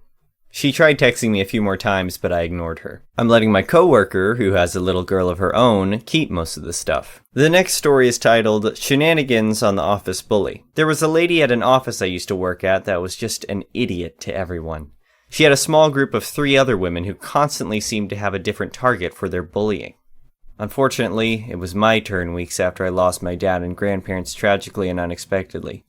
She tried texting me a few more times, but I ignored her. I'm letting my coworker, who has a little girl of her own, keep most of the stuff. The next story is titled, Shenanigans on the Office Bully. There was a lady at an office I used to work at that was just an idiot to everyone. She had a small group of 3 other women who constantly seemed to have a different target for their bullying. Unfortunately, it was my turn weeks after I lost my dad and grandparents tragically and unexpectedly.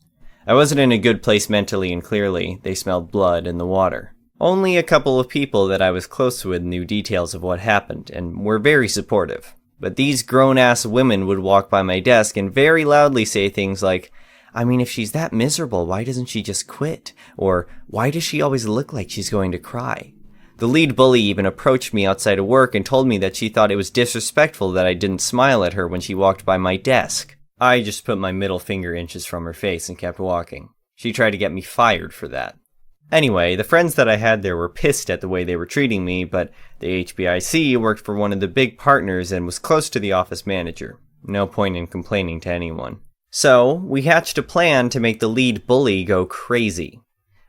I wasn't in a good place mentally and clearly, they smelled blood in the water. Only a couple of people that I was close with knew details of what happened and were very supportive. But these grown-ass women would walk by my desk and very loudly say things like, I mean, if she's that miserable, why doesn't she just quit? Or, why does she always look like she's going to cry? The lead bully even approached me outside of work and told me that she thought it was disrespectful that I didn't smile at her when she walked by my desk. I just put my middle finger inches from her face and kept walking. She tried to get me fired for that. Anyway, the friends that I had there were pissed at the way they were treating me, but the HBIC worked for one of the big partners and was close to the office manager. No point in complaining to anyone. So, we hatched a plan to make the lead bully go crazy.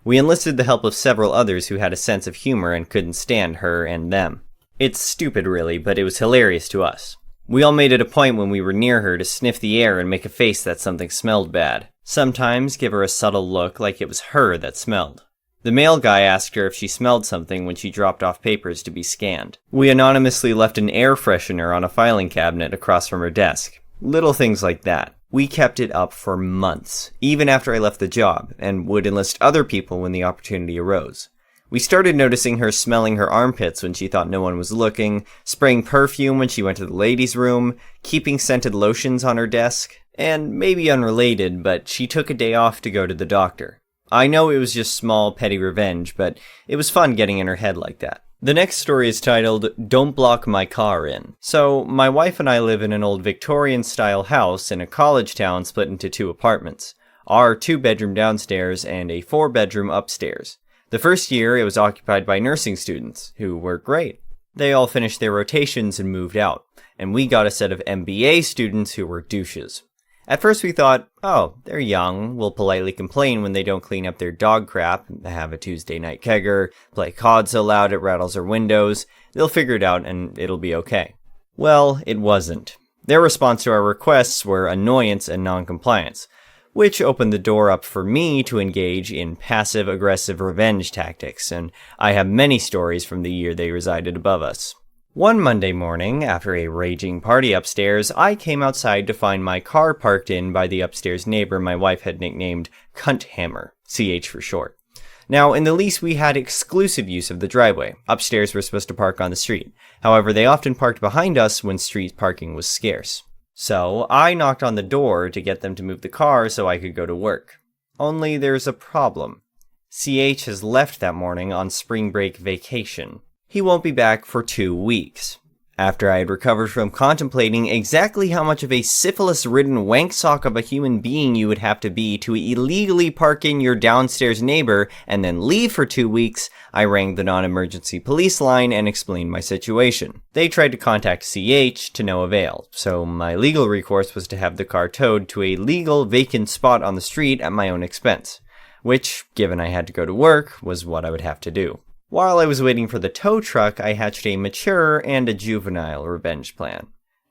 We enlisted the help of several others who had a sense of humor and couldn't stand her and them. It's stupid really, but it was hilarious to us. We all made it a point when we were near her to sniff the air and make a face that something smelled bad. Sometimes give her a subtle look like it was her that smelled. The mail guy asked her if she smelled something when she dropped off papers to be scanned. We anonymously left an air freshener on a filing cabinet across from her desk. Little things like that. We kept it up for months, even after I left the job, and would enlist other people when the opportunity arose. We started noticing her smelling her armpits when she thought no one was looking, spraying perfume when she went to the ladies' room, keeping scented lotions on her desk, and maybe unrelated, but she took a day off to go to the doctor. I know it was just small, petty revenge, but it was fun getting in her head like that. The next story is titled, Don't Block My Car In. So, my wife and I live in an old Victorian-style house in a college town split into 2 apartments. Our 2-bedroom downstairs and a 4-bedroom upstairs. The first year, it was occupied by nursing students, who were great. They all finished their rotations and moved out, and we got a set of MBA students who were douches. At first we thought, oh, they're young, we'll politely complain when they don't clean up their dog crap, have a Tuesday night kegger, play COD so loud it rattles our windows, they'll figure it out and it'll be okay. Well, it wasn't. Their response to our requests were annoyance and non-compliance. which opened the door up for me to engage in passive-aggressive revenge tactics, and I have many stories from the year they resided above us. One Monday morning, after a raging party upstairs, I came outside to find my car parked in by the upstairs neighbor my wife had nicknamed Cunt Hammer, CH for short. Now, in the lease, we had exclusive use of the driveway. Upstairs, we're supposed to park on the street. However, they often parked behind us when street parking was scarce. So, I knocked on the door to get them to move the car so I could go to work. Only there's a problem. CH has left that morning on spring break vacation. He won't be back for 2 weeks. After I had recovered from contemplating exactly how much of a syphilis-ridden wanksock of a human being you would have to be to illegally park in your downstairs neighbor and then leave for 2 weeks, I rang the non-emergency police line and explained my situation. They tried to contact CH to no avail, so my legal recourse was to have the car towed to a legal vacant spot on the street at my own expense, which, given I had to go to work, was what I would have to do. While I was waiting for the tow truck, I hatched a mature and a juvenile revenge plan.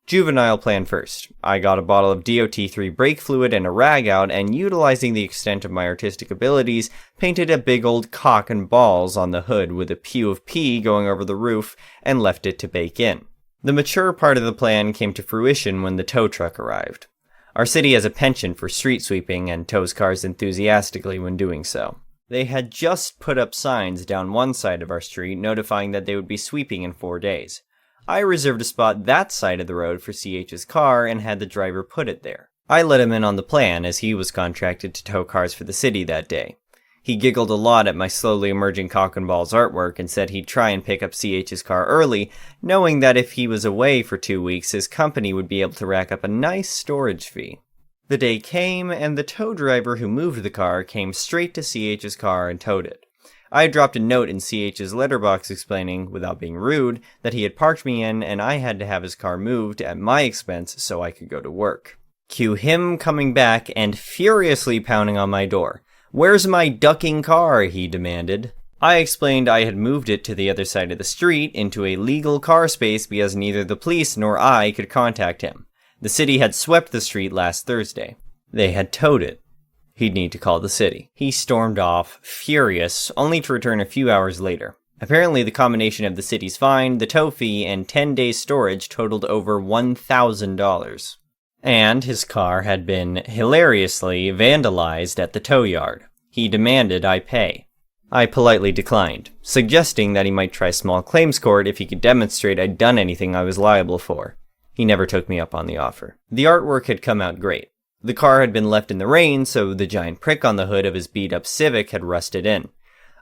Juvenile plan first. I got a bottle of DOT3 brake fluid and a rag out, and utilizing the extent of my artistic abilities, painted a big old cock and balls on the hood with a pew of pee going over the roof, and left it to bake in. The mature part of the plan came to fruition when the tow truck arrived. Our city has a penchant for street sweeping and tows cars enthusiastically when doing so. They had just put up signs down one side of our street notifying that they would be sweeping in 4 days. I reserved a spot that side of the road for CH's car and had the driver put it there. I let him in on the plan as he was contracted to tow cars for the city that day. He giggled a lot at my slowly emerging cock and balls artwork and said he'd try and pick up CH's car early, knowing that if he was away for 2 weeks, his company would be able to rack up a nice storage fee. The day came, and the tow driver who moved the car came straight to CH's car and towed it. I had dropped a note in CH's letterbox explaining, without being rude, that he had parked me in and I had to have his car moved at my expense so I could go to work. Cue him coming back and furiously pounding on my door. "Where's my ducking car?" he demanded. I explained I had moved it to the other side of the street into a legal car space because neither the police nor I could contact him. The city had swept the street last Thursday. They had towed it. He'd need to call the city. He stormed off, furious, only to return a few hours later. Apparently the combination of the city's fine, the tow fee, and 10 days storage totaled over $1,000. And his car had been hilariously vandalized at the tow yard. He demanded I pay. I politely declined, suggesting that he might try small claims court if he could demonstrate I'd done anything I was liable for. He never took me up on the offer. The artwork had come out great. The car had been left in the rain, so the giant prick on the hood of his beat-up Civic had rusted in.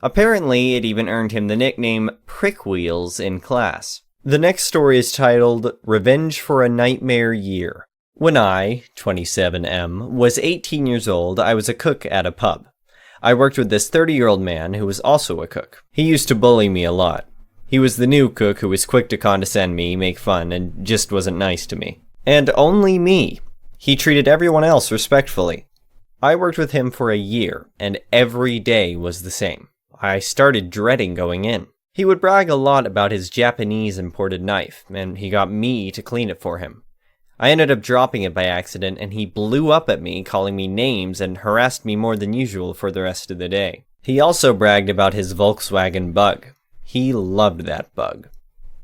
Apparently, it even earned him the nickname Prick Wheels in class. The next story is titled Revenge for a Nightmare Year. When I, 27M, was 18 years old, I was a cook at a pub. I worked with this 30-year-old man who was also a cook. He used to bully me a lot. He was the new cook who was quick to condescend me, make fun, and just wasn't nice to me. And only me. He treated everyone else respectfully. I worked with him for a year, and every day was the same. I started dreading going in. He would brag a lot about his Japanese imported knife, and he got me to clean it for him. I ended up dropping it by accident, and he blew up at me, calling me names, and harassed me more than usual for the rest of the day. He also bragged about his Volkswagen Bug. He loved that bug.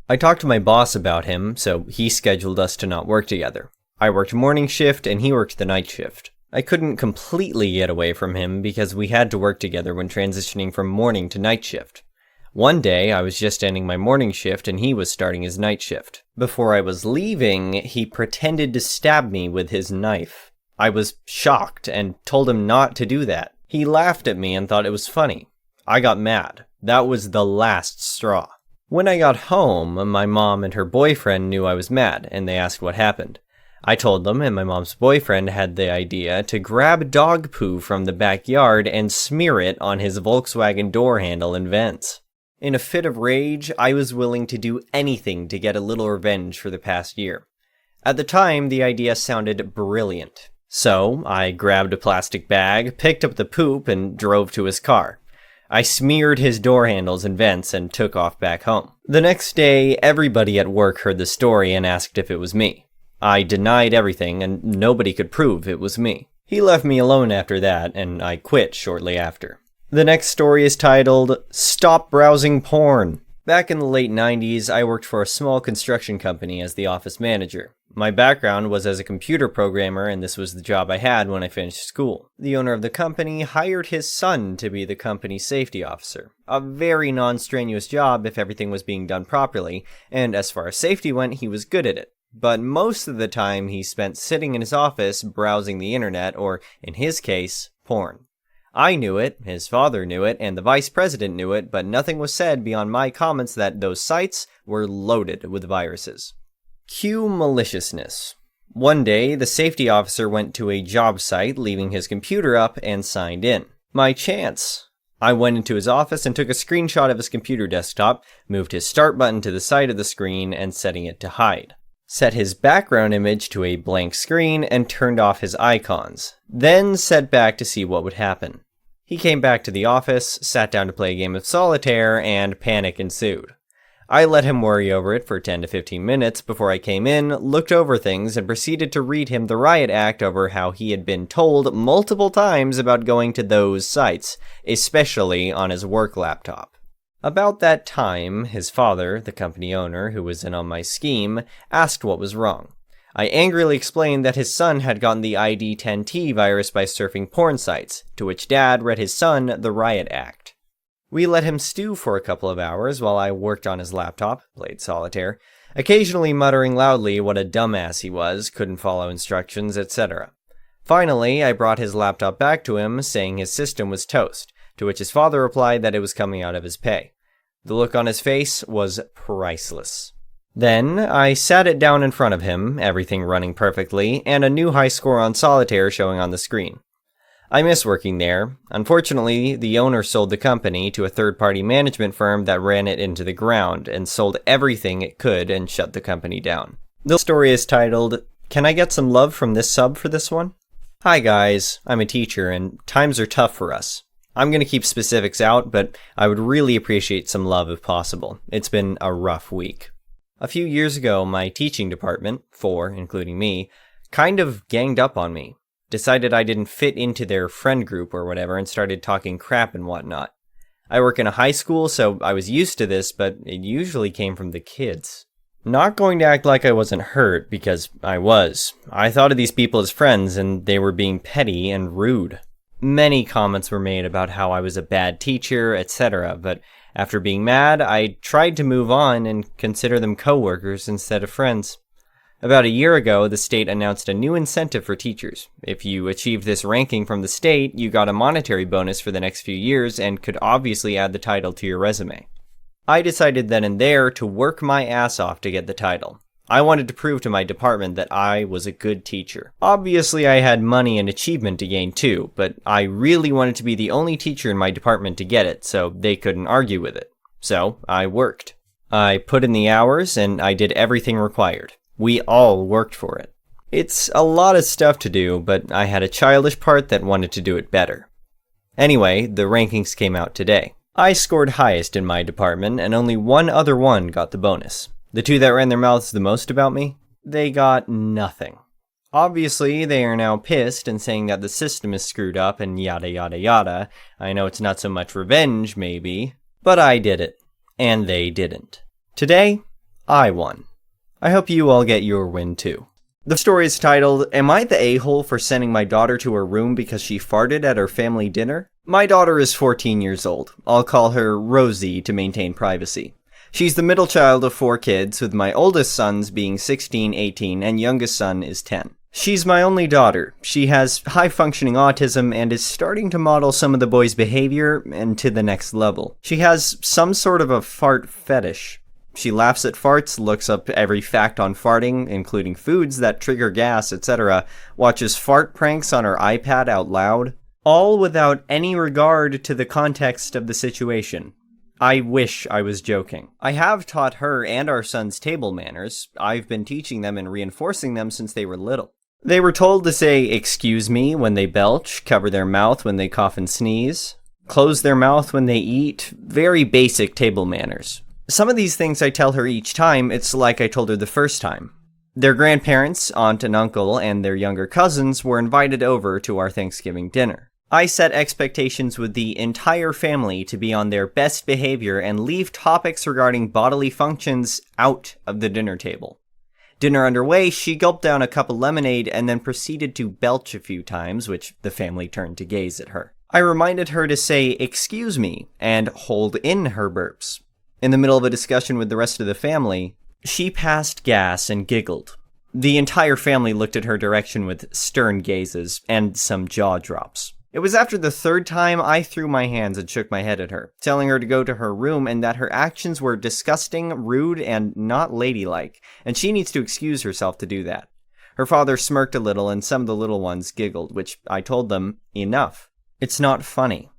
I talked to my boss about him, so he scheduled us to not work together. I worked morning shift and he worked the night shift. I couldn't completely get away from him because we had to work together when transitioning from morning to night shift. One day, I was just ending my morning shift and he was starting his night shift. Before I was leaving, he pretended to stab me with his knife. I was shocked and told him not to do that. He laughed at me and thought it was funny. I got mad. That was the last straw. When I got home, my mom and her boyfriend knew I was mad, and they asked what happened. I told them, and my mom's boyfriend had the idea to grab dog poo from the backyard and smear it on his Volkswagen door handle and vents. In a fit of rage, I was willing to do anything to get a little revenge for the past year. At the time, the idea sounded brilliant. So, I grabbed a plastic bag, picked up the poop, and drove to his car. I smeared his door handles and vents and took off back home. The next day, everybody at work heard the story and asked if it was me. I denied everything, and nobody could prove it was me. He left me alone after that, and I quit shortly after. The next story is titled, Stop Browsing Porn. Back in the late 90s, I worked for a small construction company as the office manager. My background was as a computer programmer, and this was the job I had when I finished school. The owner of the company hired his son to be the company's safety officer. A very non-strenuous job if everything was being done properly, and as far as safety went, he was good at it. But most of the time he spent sitting in his office browsing the internet, or, in his case, porn. I knew it, his father knew it, and the vice president knew it, but nothing was said beyond my comments that those sites were loaded with viruses. Cue maliciousness. One day, the safety officer went to a job site, leaving his computer up, and signed in. My chance. I went into his office and took a screenshot of his computer desktop, moved his start button to the side of the screen, and setting it to hide. Set his background image to a blank screen, and turned off his icons. Then set back to see what would happen. He came back to the office, sat down to play a game of solitaire, and panic ensued. I let him worry over it for 10 to 15 minutes before I came in, looked over things, and proceeded to read him the riot act over how he had been told multiple times about going to those sites, especially on his work laptop. About that time, his father, the company owner who was in on my scheme, asked what was wrong. I angrily explained that his son had gotten the ID10T virus by surfing porn sites, to which Dad read his son the riot act. We let him stew for a couple of hours while I worked on his laptop, played solitaire, occasionally muttering loudly what a dumbass he was, couldn't follow instructions, etc. Finally, I brought his laptop back to him, saying his system was toast, to which his father replied that it was coming out of his pay. The look on his face was priceless. Then, I sat it down in front of him, everything running perfectly, and a new high score on solitaire showing on the screen. I miss working there. Unfortunately, the owner sold the company to a third-party management firm that ran it into the ground and sold everything it could and shut the company down. The story is titled, Can I Get Some Love from This Sub for This One? Hi guys, I'm a teacher and times are tough for us. I'm going to keep specifics out, but I would really appreciate some love if possible. It's been a rough week. A few years ago, my teaching department, 4, including me, kind of ganged up on me. Decided I didn't fit into their friend group or whatever and started talking crap and whatnot. I work in a high school, so I was used to this, but it usually came from the kids. Not going to act like I wasn't hurt, because I was. I thought of these people as friends, and they were being petty and rude. Many comments were made about how I was a bad teacher, etc., but after being mad, I tried to move on and consider them coworkers instead of friends. About a year ago, the state announced a new incentive for teachers. If you achieved this ranking from the state, you got a monetary bonus for the next few years and could obviously add the title to your resume. I decided then and there to work my ass off to get the title. I wanted to prove to my department that I was a good teacher. Obviously, I had money and achievement to gain too, but I really wanted to be the only teacher in my department to get it, so they couldn't argue with it. So, I worked. I put in the hours, and I did everything required. We all worked for it. It's a lot of stuff to do, but I had a childish part that wanted to do it better. Anyway, the rankings came out today. I scored highest in my department, and only one other one got the bonus. The two that ran their mouths the most about me, they got nothing. Obviously, they are now pissed and saying that the system is screwed up and yada yada yada. I know it's not so much revenge, maybe, but I did it, and they didn't. Today, I won. I hope you all get your win too. The story is titled, Am I the a-hole for sending my daughter to her room because she farted at her family dinner? My daughter is 14 years old. I'll call her Rosie to maintain privacy. She's the middle child of 4 kids, with my oldest sons being 16, 18, and youngest son is 10. She's my only daughter. She has high-functioning autism and is starting to model some of the boys' behavior and to the next level. She has some sort of a fart fetish. She laughs at farts, looks up every fact on farting, including foods that trigger gas, etc., watches fart pranks on her iPad out loud, all without any regard to the context of the situation. I wish I was joking. I have taught her and our sons table manners. I've been teaching them and reinforcing them since they were little. They were told to say, "excuse me," when they belch, cover their mouth when they cough and sneeze, close their mouth when they eat, very basic table manners. Some of these things I tell her each time, it's like I told her the first time. Their grandparents, aunt and uncle, and their younger cousins were invited over to our Thanksgiving dinner. I set expectations with the entire family to be on their best behavior and leave topics regarding bodily functions out of the dinner table. Dinner underway, she gulped down a cup of lemonade and then proceeded to belch a few times, which the family turned to gaze at her. I reminded her to say, "Excuse me," and hold in her burps. In the middle of a discussion with the rest of the family, she passed gas and giggled. The entire family looked at her direction with stern gazes and some jaw drops. It was after the third time I threw my hands and shook my head at her, telling her to go to her room and that her actions were disgusting, rude, and not ladylike, and she needs to excuse herself to do that. Her father smirked a little and some of the little ones giggled, which I told them, enough. It's not funny.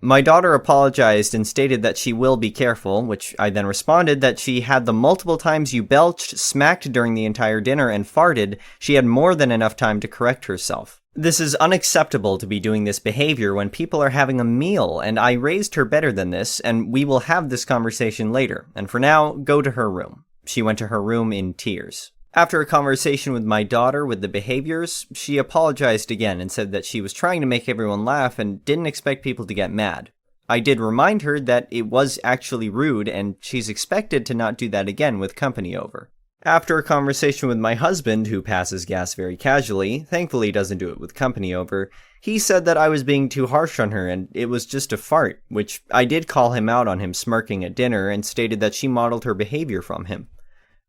My daughter apologized and stated that she will be careful, which I then responded that she had the multiple times you belched, smacked during the entire dinner, and farted, she had more than enough time to correct herself. This is unacceptable to be doing this behavior when people are having a meal, and I raised her better than this, and we will have this conversation later, and for now, go to her room. She went to her room in tears. After a conversation with my daughter with the behaviors, she apologized again and said that she was trying to make everyone laugh and didn't expect people to get mad. I did remind her that it was actually rude and she's expected to not do that again with company over. After a conversation with my husband, who passes gas very casually, thankfully doesn't do it with company over, he said that I was being too harsh on her and it was just a fart, which I did call him out on him smirking at dinner and stated that she modeled her behavior from him.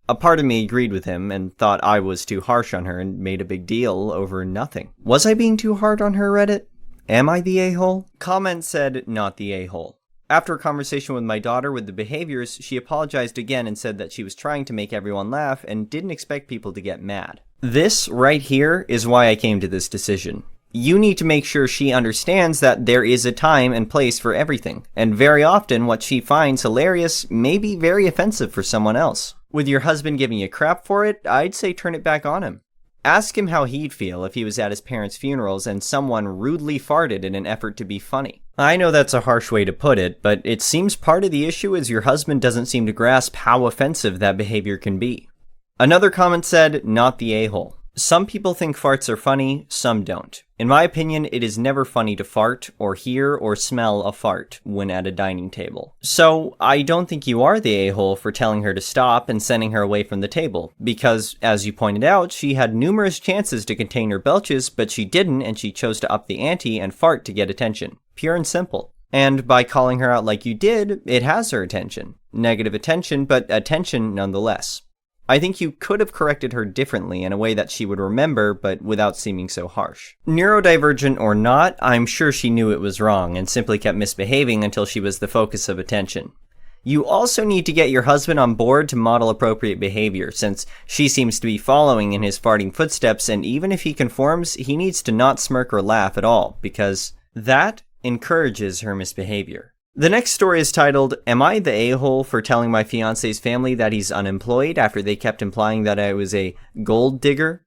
A part of me agreed with him and thought I was too harsh on her and made a big deal over nothing. Was I being too hard on her, Reddit? Am I the a-hole? Comment said, not the a-hole. After a conversation with my daughter with the behaviors, she apologized again and said that she was trying to make everyone laugh and didn't expect people to get mad. This right here is why I came to this decision. You need to make sure she understands that there is a time and place for everything, and very often what she finds hilarious may be very offensive for someone else. With your husband giving you crap for it, I'd say turn it back on him. Ask him how he'd feel if he was at his parents' funerals and someone rudely farted in an effort to be funny. I know that's a harsh way to put it, but it seems part of the issue is your husband doesn't seem to grasp how offensive that behavior can be. Another comment said, not the a-hole. Some people think farts are funny, some don't. In my opinion, it is never funny to fart, or hear, or smell a fart when at a dining table. So, I don't think you are the a-hole for telling her to stop and sending her away from the table, because, as you pointed out, she had numerous chances to contain her belches, but she didn't, and she chose to up the ante and fart to get attention. Pure and simple. And by calling her out like you did, it has her attention. Negative attention, but attention nonetheless. I think you could have corrected her differently in a way that she would remember, but without seeming so harsh. Neurodivergent or not, I'm sure she knew it was wrong and simply kept misbehaving until she was the focus of attention. You also need to get your husband on board to model appropriate behavior, since she seems to be following in his farting footsteps, and even if he conforms, he needs to not smirk or laugh at all, because that encourages her misbehavior. The next story is titled, Am I the a-hole for telling my fiancé's family that he's unemployed after they kept implying that I was a gold digger?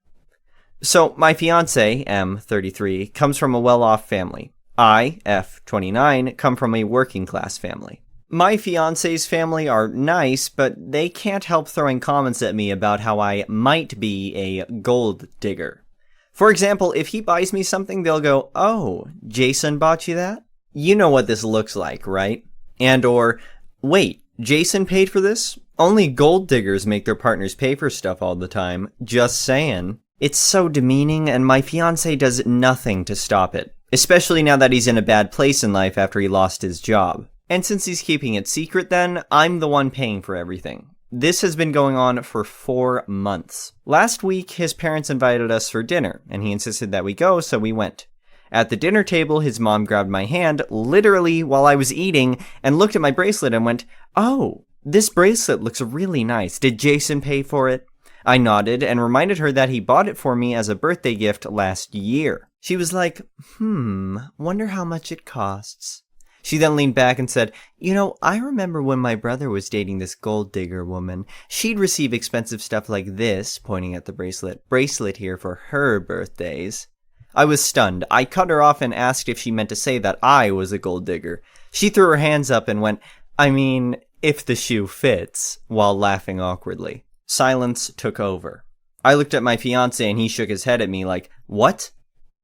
So, my fiancé, M, 33, comes from a well-off family. I, F, 29, come from a working-class family. My fiancé's family are nice, but they can't help throwing comments at me about how I might be a gold digger. For example, if he buys me something, they'll go, "Oh, Jason bought you that?" You know what this looks like, right? And or, wait, Jason paid for this? Only gold diggers make their partners pay for stuff all the time. Just saying. It's so demeaning, and my fiancé does nothing to stop it. Especially now that he's in a bad place in life after he lost his job. And since he's keeping it secret then, I'm the one paying for everything. This has been going on for 4 months. Last week, his parents invited us for dinner, and he insisted that we go, so we went. At the dinner table, his mom grabbed my hand, literally while I was eating, and looked at my bracelet and went, "Oh, this bracelet looks really nice. Did Jason pay for it?" I nodded and reminded her that he bought it for me as a birthday gift last year. She was like, wonder how much it costs. She then leaned back and said, "You know, I remember when my brother was dating this gold digger woman. She'd receive expensive stuff like this," pointing at the bracelet here for her birthdays. I was stunned. I cut her off and asked if she meant to say that I was a gold digger. She threw her hands up and went, "I mean, if the shoe fits," while laughing awkwardly. Silence took over. I looked at my fiance and he shook his head at me like, "What?"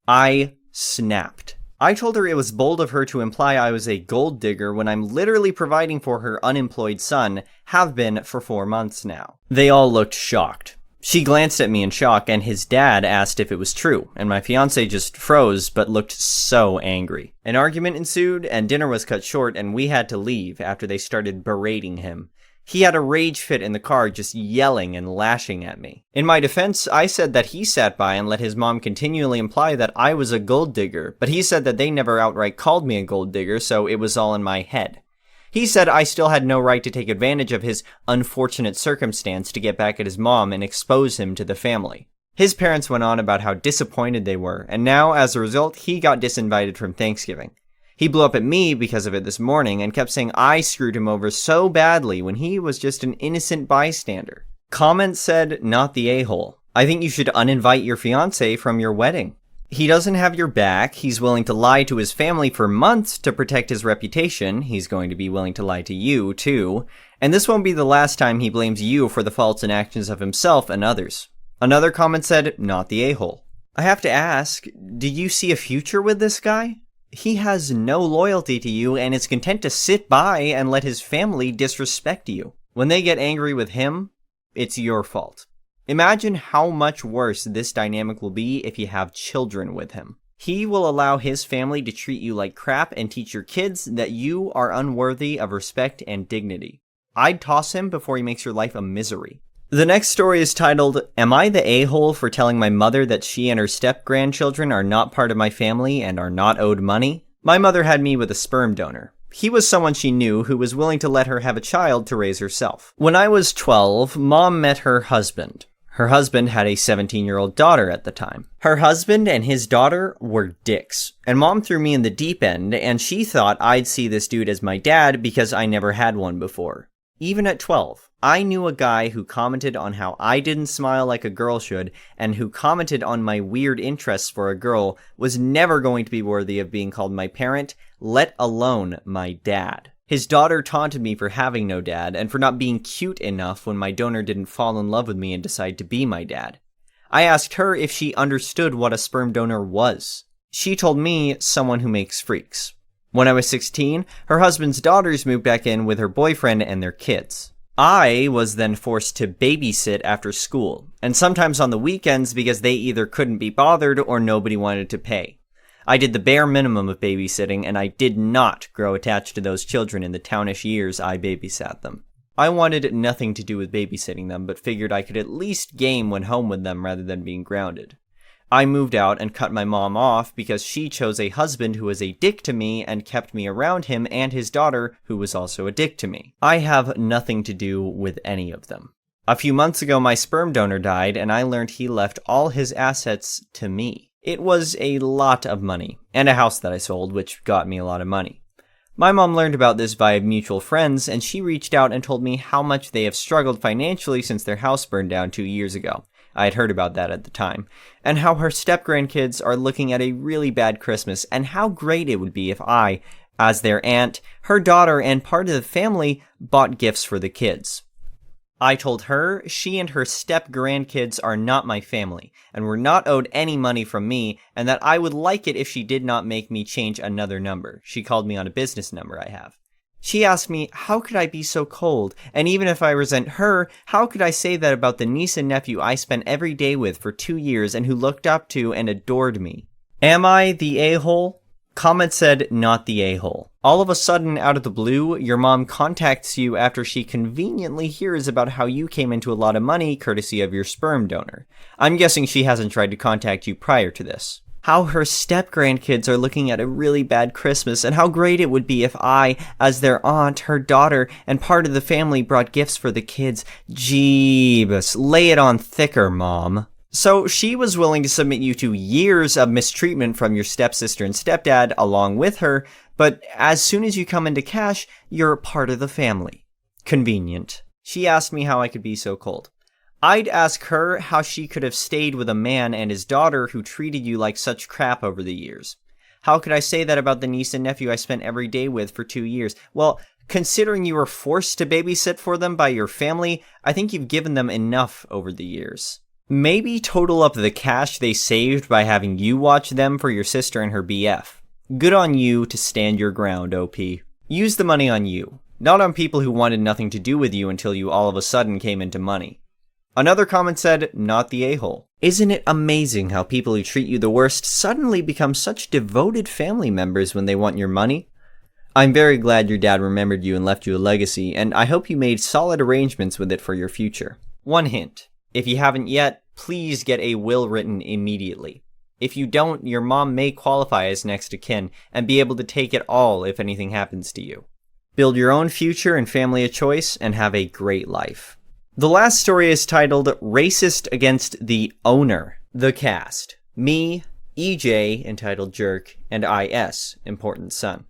I snapped. I told her it was bold of her to imply I was a gold digger when I'm literally providing for her unemployed son, have been for 4 months now. They all looked shocked. She glanced at me in shock, and his dad asked if it was true, and my fiance just froze but looked so angry. An argument ensued, and dinner was cut short, and we had to leave after they started berating him. He had a rage fit in the car, just yelling and lashing at me. In my defense, I said that he sat by and let his mom continually imply that I was a gold digger, but he said that they never outright called me a gold digger, so it was all in my head. He said I still had no right to take advantage of his unfortunate circumstance to get back at his mom and expose him to the family. His parents went on about how disappointed they were, and now, as a result, he got disinvited from Thanksgiving. He blew up at me because of it this morning and kept saying I screwed him over so badly when he was just an innocent bystander. Comments said, "Not the a-hole. I think you should uninvite your fiancé from your wedding. He doesn't have your back. He's willing to lie to his family for months to protect his reputation. He's going to be willing to lie to you, too. And this won't be the last time he blames you for the faults and actions of himself and others." Another comment said, "Not the a-hole." I have to ask, do you see a future with this guy? He has no loyalty to you and is content to sit by and let his family disrespect you. When they get angry with him, it's your fault. Imagine how much worse this dynamic will be if you have children with him. He will allow his family to treat you like crap and teach your kids that you are unworthy of respect and dignity. I'd toss him before he makes your life a misery. The next story is titled, "Am I the a-hole for telling my mother that she and her step-grandchildren are not part of my family and are not owed money?" My mother had me with a sperm donor. He was someone she knew who was willing to let her have a child to raise herself. When I was 12, Mom met her husband. Her husband had a 17-year-old daughter at the time. Her husband and his daughter were dicks, and Mom threw me in the deep end, and she thought I'd see this dude as my dad because I never had one before. Even at 12, I knew a guy who commented on how I didn't smile like a girl should, and who commented on my weird interests for a girl was never going to be worthy of being called my parent, let alone my dad. His daughter taunted me for having no dad, and for not being cute enough when my donor didn't fall in love with me and decide to be my dad. I asked her if she understood what a sperm donor was. She told me someone who makes freaks. When I was 16, her husband's daughters moved back in with her boyfriend and their kids. I was then forced to babysit after school, and sometimes on the weekends because they either couldn't be bothered or nobody wanted to pay. I did the bare minimum of babysitting, and I did not grow attached to those children in the townish years I babysat them. I wanted nothing to do with babysitting them, but figured I could at least game when home with them rather than being grounded. I moved out and cut my mom off because she chose a husband who was a dick to me and kept me around him and his daughter, who was also a dick to me. I have nothing to do with any of them. A few months ago, my sperm donor died, and I learned he left all his assets to me. It was a lot of money, and a house that I sold, which got me a lot of money. My mom learned about this via mutual friends, and she reached out and told me how much they have struggled financially since their house burned down 2 years ago. I had heard about that at the time, and how her step-grandkids are looking at a really bad Christmas, and how great it would be if I, as their aunt, her daughter, and part of the family, bought gifts for the kids. I told her she and her step-grandkids are not my family, and were not owed any money from me, and that I would like it if she did not make me change another number. She called me on a business number I have. She asked me, how could I be so cold? And even if I resent her, how could I say that about the niece and nephew I spent every day with for 2 years and who looked up to and adored me? Am I the a-hole? Comment said, "Not the a-hole." All of a sudden, out of the blue, your mom contacts you after she conveniently hears about how you came into a lot of money courtesy of your sperm donor. I'm guessing she hasn't tried to contact you prior to this. How her step-grandkids are looking at a really bad Christmas, and how great it would be if I, as their aunt, her daughter, and part of the family brought gifts for the kids. Jeebus, lay it on thicker, Mom. So she was willing to submit you to years of mistreatment from your stepsister and stepdad along with her, but as soon as you come into cash, you're part of the family. Convenient. She asked me how I could be so cold. I'd ask her how she could have stayed with a man and his daughter who treated you like such crap over the years. How could I say that about the niece and nephew I spent every day with for 2 years? Well, considering you were forced to babysit for them by your family, I think you've given them enough over the years. Maybe total up the cash they saved by having you watch them for your sister and her BF. Good on you to stand your ground, OP. Use the money on you, not on people who wanted nothing to do with you until you all of a sudden came into money. Another comment said, not the a-hole. Isn't it amazing how people who treat you the worst suddenly become such devoted family members when they want your money? I'm very glad your dad remembered you and left you a legacy, and I hope you made solid arrangements with it for your future. One hint. If you haven't yet, please get a will written immediately. If you don't, your mom may qualify as next of kin and be able to take it all if anything happens to you. Build your own future and family of choice and have a great life. The last story is titled Racist Against the Owner, the Cast. Me, EJ, entitled Jerk, and IS, Important Son.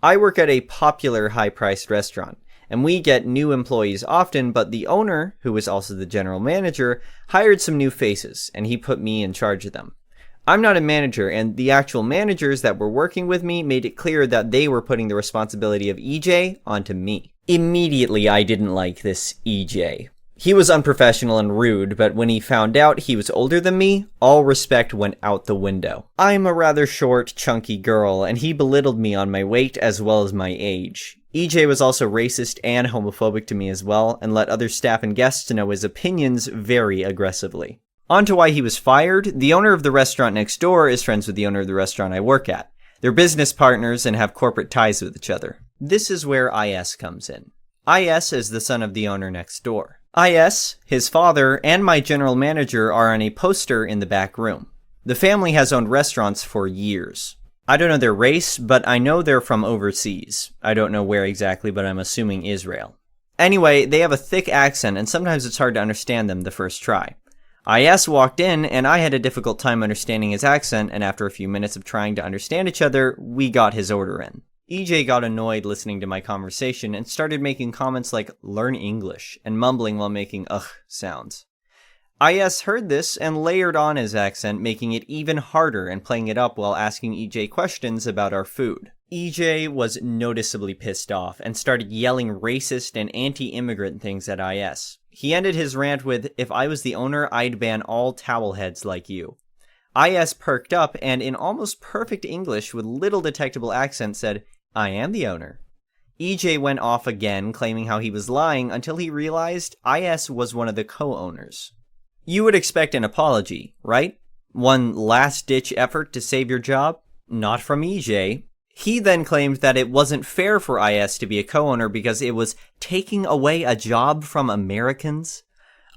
I work at a popular high-priced restaurant, and we get new employees often, but the owner, who is also the general manager, hired some new faces, and he put me in charge of them. I'm not a manager, and the actual managers that were working with me made it clear that they were putting the responsibility of EJ onto me. Immediately, I didn't like this EJ. He was unprofessional and rude, but when he found out he was older than me, all respect went out the window. I'm a rather short, chunky girl, and he belittled me on my weight as well as my age. EJ was also racist and homophobic to me as well, and let other staff and guests know his opinions very aggressively. On to why he was fired. The owner of the restaurant next door is friends with the owner of the restaurant I work at. They're business partners and have corporate ties with each other. This is where IS comes in. IS is the son of the owner next door. IS, his father, and my general manager are on a poster in the back room. The family has owned restaurants for years. I don't know their race, but I know they're from overseas. I don't know where exactly, but I'm assuming Israel. Anyway, they have a thick accent, and sometimes it's hard to understand them the first try. IS walked in, and I had a difficult time understanding his accent, and after a few minutes of trying to understand each other, we got his order in. EJ got annoyed listening to my conversation and started making comments like, learn English, and mumbling while making ugh sounds. IS heard this and layered on his accent, making it even harder and playing it up while asking EJ questions about our food. EJ was noticeably pissed off and started yelling racist and anti-immigrant things at IS. He ended his rant with, if I was the owner, I'd ban all towel heads like you. IS perked up and in almost perfect English with little detectable accent said, I am the owner. EJ went off again, claiming how he was lying until he realized IS was one of the co-owners. You would expect an apology, right? One last-ditch effort to save your job? Not from EJ. He then claimed that it wasn't fair for IS to be a co-owner because it was taking away a job from Americans.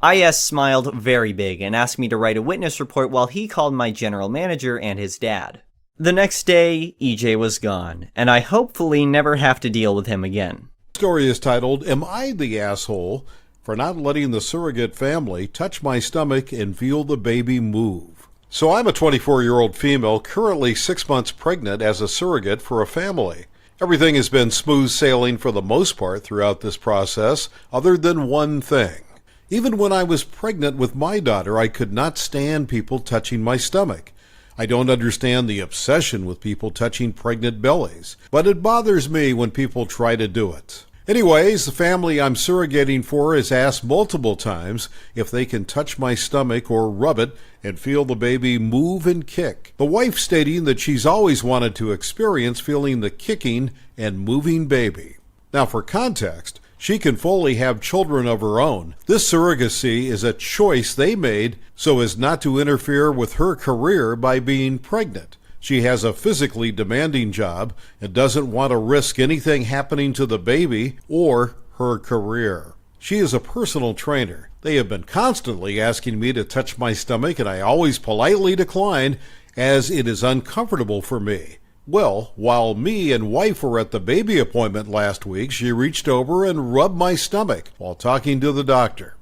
IS smiled very big and asked me to write a witness report while he called my general manager and his dad. The next day, EJ was gone, and I hopefully never have to deal with him again. The story is titled, Am I the Asshole for Not Letting the Surrogate Family Touch My Stomach and Feel the Baby Move? So I'm a 24-year-old female currently 6 months pregnant as a surrogate for a family. Everything has been smooth sailing for the most part throughout this process, other than one thing. Even when I was pregnant with my daughter, I could not stand people touching my stomach. I don't understand the obsession with people touching pregnant bellies, but it bothers me when people try to do it. Anyways, the family I'm surrogating for has asked multiple times if they can touch my stomach or rub it and feel the baby move and kick. The wife stating that she's always wanted to experience feeling the kicking and moving baby. Now for context, she can fully have children of her own. This surrogacy is a choice they made so as not to interfere with her career by being pregnant. She has a physically demanding job and doesn't want to risk anything happening to the baby or her career. She is a personal trainer. They have been constantly asking me to touch my stomach, and I always politely decline as it is uncomfortable for me. Well, while me and wife were at the baby appointment last week, she reached over and rubbed my stomach while talking to the doctor.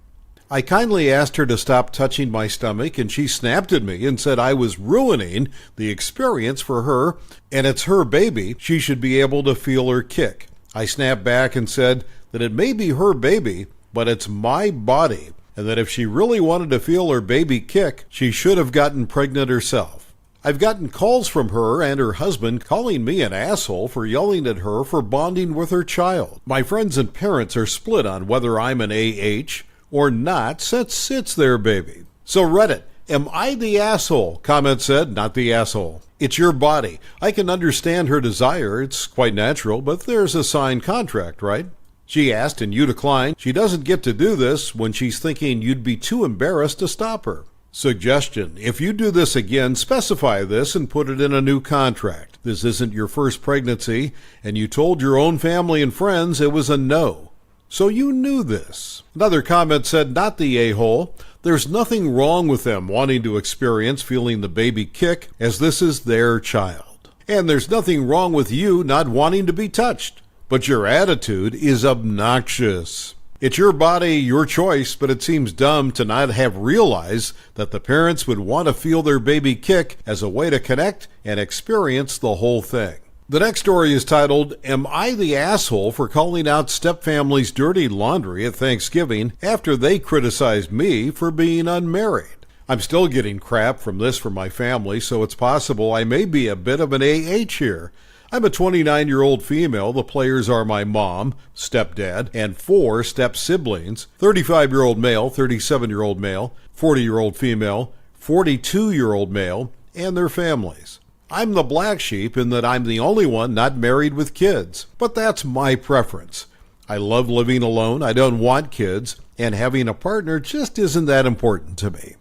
I kindly asked her to stop touching my stomach, and she snapped at me and said I was ruining the experience for her, and it's her baby. She should be able to feel her kick. I snapped back and said that it may be her baby, but it's my body, and that if she really wanted to feel her baby kick, she should have gotten pregnant herself. I've gotten calls from her and her husband calling me an asshole for yelling at her for bonding with her child. My friends and parents are split on whether I'm an AH or not, since it's their baby. So Reddit, am I the asshole? Comment said, not the asshole. It's your body. I can understand her desire. It's quite natural, but there's a signed contract, right? She asked and you declined. She doesn't get to do this when she's thinking you'd be too embarrassed to stop her. Suggestion: if you do this again, specify this and put it in a new contract. This isn't your first pregnancy, and you told your own family and friends it was a no. So you knew this. Another comment said, not the a-hole. There's nothing wrong with them wanting to experience feeling the baby kick, as this is their child. And there's nothing wrong with you not wanting to be touched. But your attitude is obnoxious. It's your body, your choice, but it seems dumb to not have realized that the parents would want to feel their baby kick as a way to connect and experience the whole thing. The next story is titled, Am I the Asshole for Calling Out Stepfamily's Dirty Laundry at Thanksgiving After They Criticized Me for Being Unmarried? I'm still getting crap from this from my family, so it's possible I may be a bit of an AH here. I'm a 29-year-old female. The players are my mom, stepdad, and 4 step-siblings, 35-year-old male, 37-year-old male, 40-year-old female, 42-year-old male, and their families. I'm the black sheep in that I'm the only one not married with kids, but that's my preference. I love living alone, I don't want kids, and having a partner just isn't that important to me.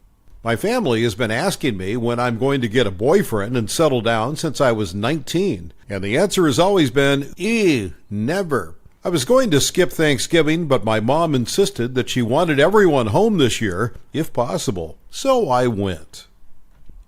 My family has been asking me when I'm going to get a boyfriend and settle down since I was 19, and the answer has always been, never. I was going to skip Thanksgiving, but my mom insisted that she wanted everyone home this year, if possible, so I went.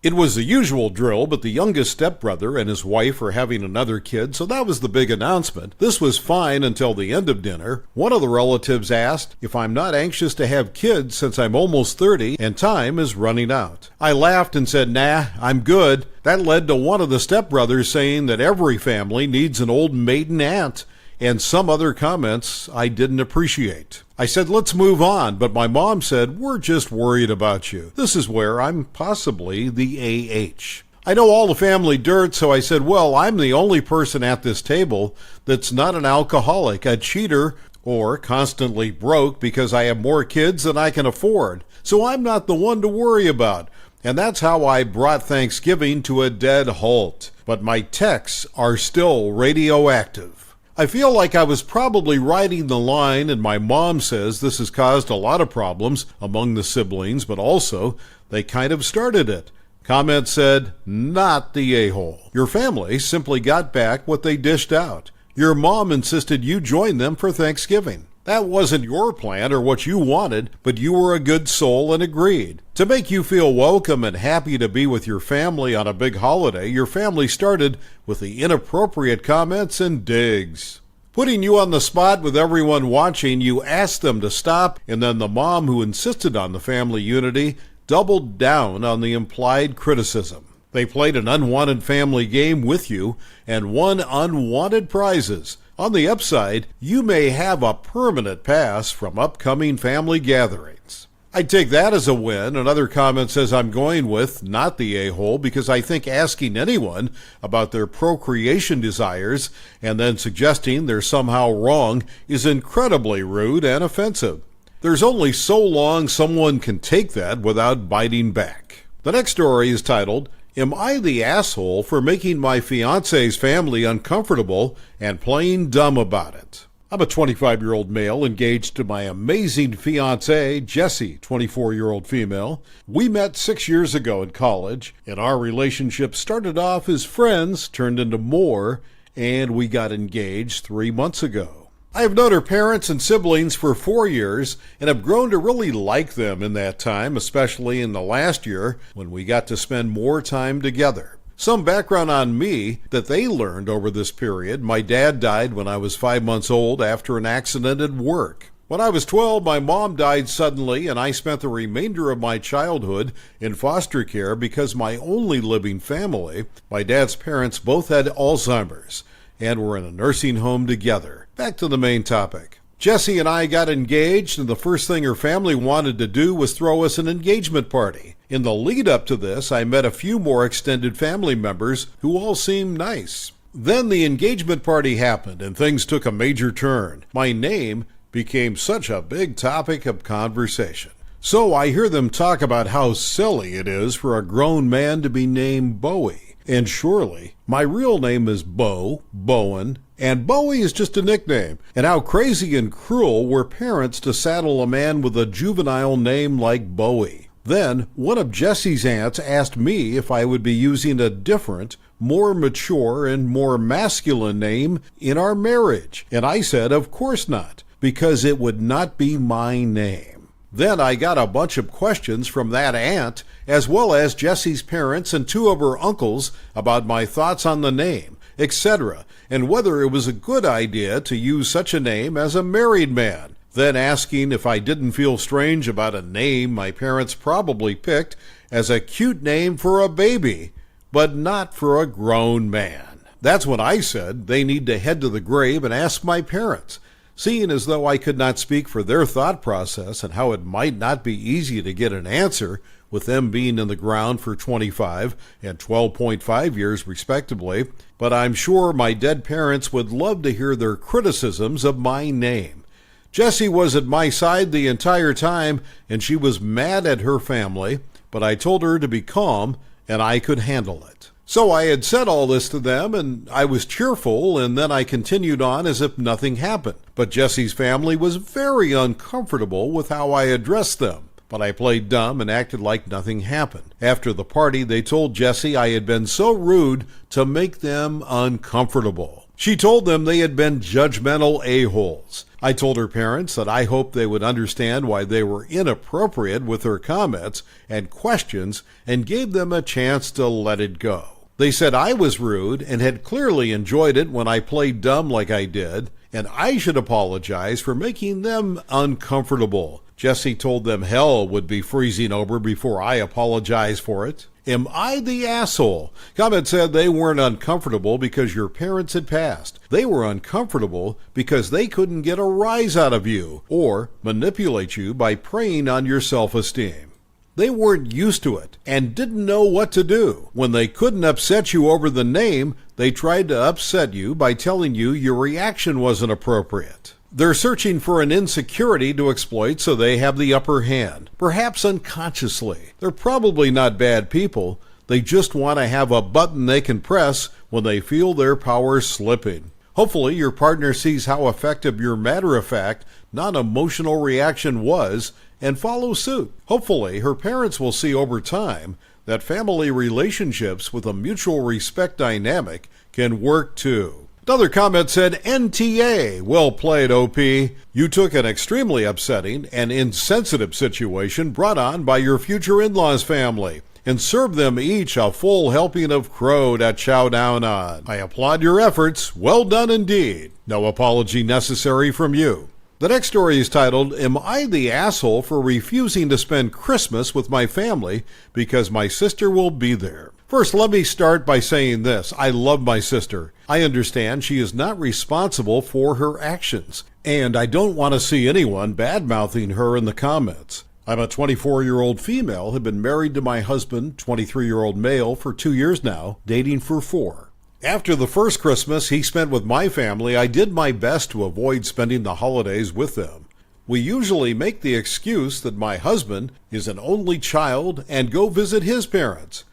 It was the usual drill, but the youngest stepbrother and his wife are having another kid, so that was the big announcement. This was fine until the end of dinner. One of the relatives asked if I'm not anxious to have kids since I'm almost 30 and time is running out. I laughed and said, nah, I'm good. That led to one of the stepbrothers saying that every family needs an old maiden aunt, and some other comments I didn't appreciate. I said, let's move on, but my mom said, we're just worried about you. This is where I'm possibly the AH. I know all the family dirt, so I said, well, I'm the only person at this table that's not an alcoholic, a cheater, or constantly broke because I have more kids than I can afford. So I'm not the one to worry about. And that's how I brought Thanksgiving to a dead halt. But my texts are still radioactive. I feel like I was probably riding the line, and my mom says this has caused a lot of problems among the siblings, but also they kind of started it. Comment said, not the a-hole. Your family simply got back what they dished out. Your mom insisted you join them for Thanksgiving. That wasn't your plan or what you wanted, but you were a good soul and agreed. To make you feel welcome and happy to be with your family on a big holiday, your family started with the inappropriate comments and digs. Putting you on the spot with everyone watching, you asked them to stop, and then the mom who insisted on the family unity doubled down on the implied criticism. They played an unwanted family game with you and won unwanted prizes. On the upside, you may have a permanent pass from upcoming family gatherings. I'd take that as a win. Another comment says I'm going with not the a-hole because I think asking anyone about their procreation desires and then suggesting they're somehow wrong is incredibly rude and offensive. There's only so long someone can take that without biting back. The next story is titled, Am I the asshole for making my fiancé's family uncomfortable and playing dumb about it? I'm a 25-year-old male engaged to my amazing fiancée, Jessie, 24-year-old female. We met 6 years ago in college, and our relationship started off as friends, turned into more, and we got engaged 3 months ago. I have known her parents and siblings for 4 years and have grown to really like them in that time, especially in the last year when we got to spend more time together. Some background on me that they learned over this period. My dad died when I was 5 months old after an accident at work. When I was 12, my mom died suddenly, and I spent the remainder of my childhood in foster care because my only living family, my dad's parents, both had Alzheimer's and were in a nursing home together. Back to the main topic. Jessie and I got engaged, and the first thing her family wanted to do was throw us an engagement party. In the lead up to this, I met a few more extended family members who all seemed nice. Then the engagement party happened, and things took a major turn. My name became such a big topic of conversation. So I hear them talk about how silly it is for a grown man to be named Bowie. And surely, my real name is Bowen, and Bowie is just a nickname. And how crazy and cruel were parents to saddle a man with a juvenile name like Bowie. Then, one of Jesse's aunts asked me if I would be using a different, more mature, and more masculine name in our marriage. And I said, of course not, because it would not be my name. Then I got a bunch of questions from that aunt, as well as Jesse's parents and two of her uncles about my thoughts on the name, etc., and whether it was a good idea to use such a name as a married man. Then asking if I didn't feel strange about a name my parents probably picked as a cute name for a baby, but not for a grown man. That's when I said they need to head to the grave and ask my parents. Seeing as though I could not speak for their thought process and how it might not be easy to get an answer, with them being in the ground for 25 and 12.5 years respectively, but I'm sure my dead parents would love to hear their criticisms of my name. Jessie was at my side the entire time, and she was mad at her family, but I told her to be calm, and I could handle it. So I had said all this to them, and I was cheerful, and then I continued on as if nothing happened. But Jessie's family was very uncomfortable with how I addressed them. But I played dumb and acted like nothing happened. After the party, they told Jessie I had been so rude to make them uncomfortable. She told them they had been judgmental a-holes. I told her parents that I hoped they would understand why they were inappropriate with her comments and questions and gave them a chance to let it go. They said I was rude and had clearly enjoyed it when I played dumb like I did, and I should apologize for making them uncomfortable. Jessie told them hell would be freezing over before I apologized for it. Am I the asshole? Comment said they weren't uncomfortable because your parents had passed. They were uncomfortable because they couldn't get a rise out of you or manipulate you by preying on your self-esteem. They weren't used to it and didn't know what to do. When they couldn't upset you over the name, they tried to upset you by telling you your reaction wasn't appropriate. They're searching for an insecurity to exploit so they have the upper hand, perhaps unconsciously. They're probably not bad people. They just want to have a button they can press when they feel their power slipping. Hopefully your partner sees how effective your matter-of-fact, non-emotional reaction was and follows suit. Hopefully her parents will see over time that family relationships with a mutual respect dynamic can work too. Another comment said, NTA, well played, OP. You took an extremely upsetting and insensitive situation brought on by your future in-laws family and served them each a full helping of crow to chow down on. I applaud your efforts. Well done indeed. No apology necessary from you. The next story is titled, Am I the Asshole for Refusing to Spend Christmas with My Family Because My Sister Will Be There? First, let me start by saying this. I love my sister. I understand she is not responsible for her actions, and I don't want to see anyone bad-mouthing her in the comments. I'm a 24-year-old female, have been married to my husband, 23-year-old male, for 2 years now, dating for 4. After the first Christmas he spent with my family, I did my best to avoid spending the holidays with them. We usually make the excuse that my husband is an only child and go visit his parents.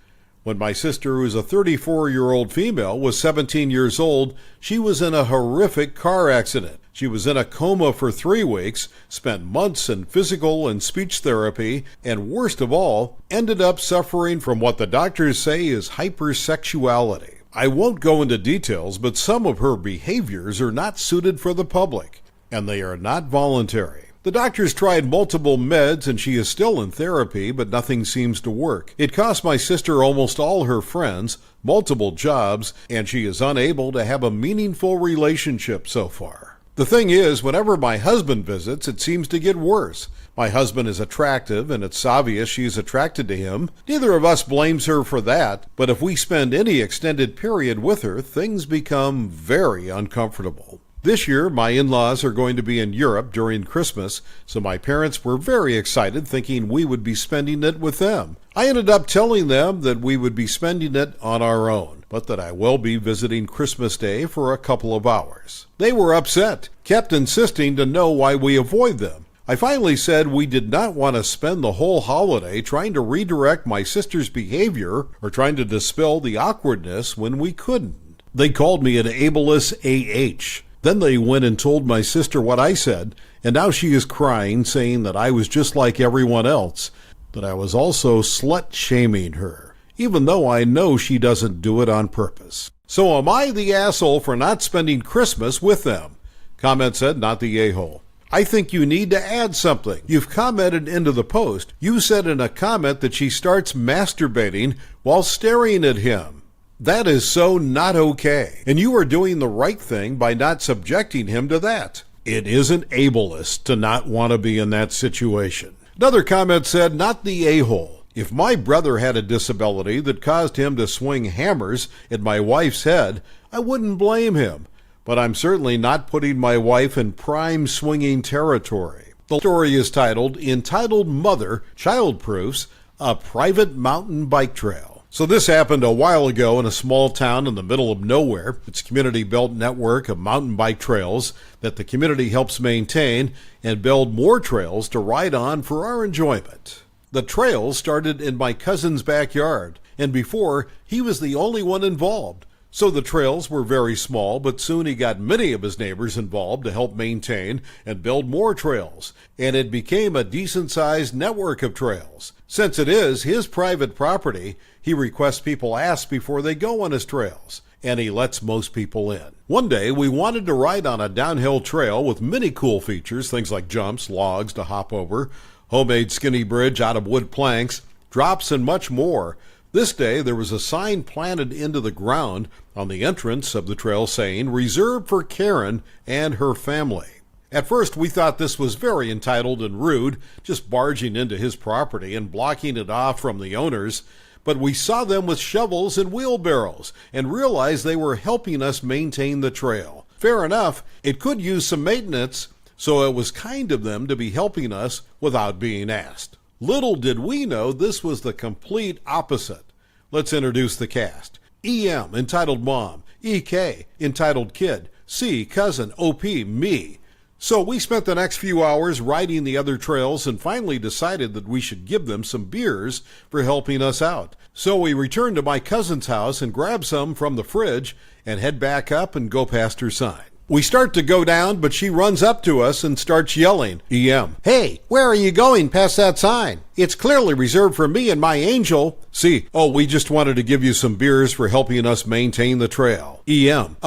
When my sister, who is a 34-year-old female, was 17 years old, she was in a horrific car accident. She was in a coma for 3 weeks, spent months in physical and speech therapy, and worst of all, ended up suffering from what the doctors say is hypersexuality. I won't go into details, but some of her behaviors are not suited for the public, and they are not voluntary. The doctors tried multiple meds and she is still in therapy, but nothing seems to work. It cost my sister almost all her friends, multiple jobs, and she is unable to have a meaningful relationship so far. The thing is, whenever my husband visits, it seems to get worse. My husband is attractive, and it's obvious she is attracted to him. Neither of us blames her for that, but if we spend any extended period with her, things become very uncomfortable. This year, my in-laws are going to be in Europe during Christmas, so my parents were very excited, thinking we would be spending it with them. I ended up telling them that we would be spending it on our own, but that I will be visiting Christmas Day for a couple of hours. They were upset, kept insisting to know why we avoid them. I finally said we did not want to spend the whole holiday trying to redirect my sister's behavior or trying to dispel the awkwardness when we couldn't. They called me an ableist AH. Then they went and told my sister what I said, and now she is crying, saying that I was just like everyone else, that I was also slut-shaming her, even though I know she doesn't do it on purpose. So am I the asshole for not spending Christmas with them? Comment said, not the a-hole. I think you need to add something. You've commented into the post. You said in a comment that she starts masturbating while staring at him. That is so not okay. And you are doing the right thing by not subjecting him to that. It isn't ableist to not want to be in that situation. Another comment said, not the a-hole. If my brother had a disability that caused him to swing hammers at my wife's head, I wouldn't blame him. But I'm certainly not putting my wife in prime swinging territory. The story is titled, Entitled Mother, Child Proofs, a Private Mountain Bike Trail. So this happened a while ago in a small town in the middle of nowhere. It's a community-built network of mountain bike trails that the community helps maintain and build more trails to ride on for our enjoyment. The trails started in my cousin's backyard, and before, he was the only one involved. So the trails were very small, but soon he got many of his neighbors involved to help maintain and build more trails, and it became a decent-sized network of trails. Since it is his private property, he requests people ask before they go on his trails, and he lets most people in. One day, we wanted to ride on a downhill trail with many cool features, things like jumps, logs to hop over, homemade skinny bridge out of wood planks, drops, and much more. This day, there was a sign planted into the ground on the entrance of the trail saying, reserved for Karen and her family. At first, we thought this was very entitled and rude, just barging into his property and blocking it off from the owners, but we saw them with shovels and wheelbarrows and realized they were helping us maintain the trail. Fair enough, it could use some maintenance, so it was kind of them to be helping us without being asked. Little did we know this was the complete opposite. Let's introduce the cast. EM, entitled Mom. EK, entitled Kid. C, Cousin. OP, me. So we spent the next few hours riding the other trails and finally decided that we should give them some beers for helping us out. So we returned to my cousin's house and grabbed some from the fridge and head back up and go past her sign. We start to go down, but she runs up to us and starts yelling. EM, hey, where are you going past that sign? It's clearly reserved for me and my angel. C, oh, we just wanted to give you some beers for helping us maintain the trail. EM,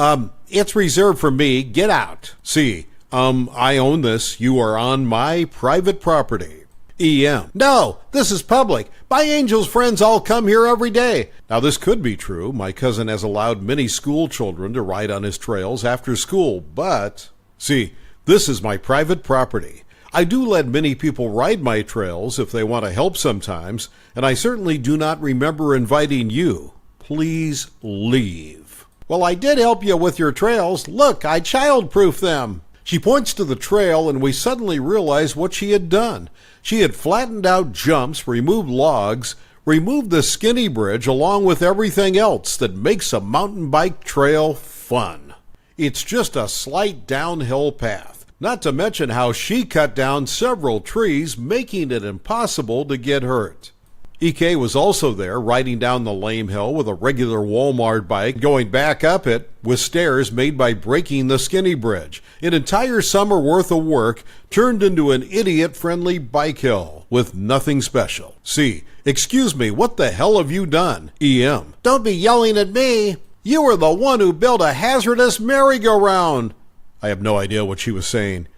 it's reserved for me. Get out. C, I own this. You are on my private property. EM, no, this is public. My angel's friends all come here every day. Now this could be true. My cousin has allowed many school children to ride on his trails after school, but see, this is my private property. I do let many people ride my trails if they want to help sometimes, and I certainly do not remember inviting you. Please leave. Well, I did help you with your trails. Look, I child-proofed them. She points to the trail, and we suddenly realize what she had done. She had flattened out jumps, removed logs, removed the skinny bridge, along with everything else that makes a mountain bike trail fun. It's just a slight downhill path, not to mention how she cut down several trees, making it impossible to get hurt. EK was also there, riding down the lame hill with a regular Walmart bike, going back up it with stairs made by breaking the skinny bridge. An entire summer worth of work turned into an idiot-friendly bike hill with nothing special. C, excuse me, what the hell have you done? EM, don't be yelling at me. You were the one who built a hazardous merry-go-round. I have no idea what she was saying.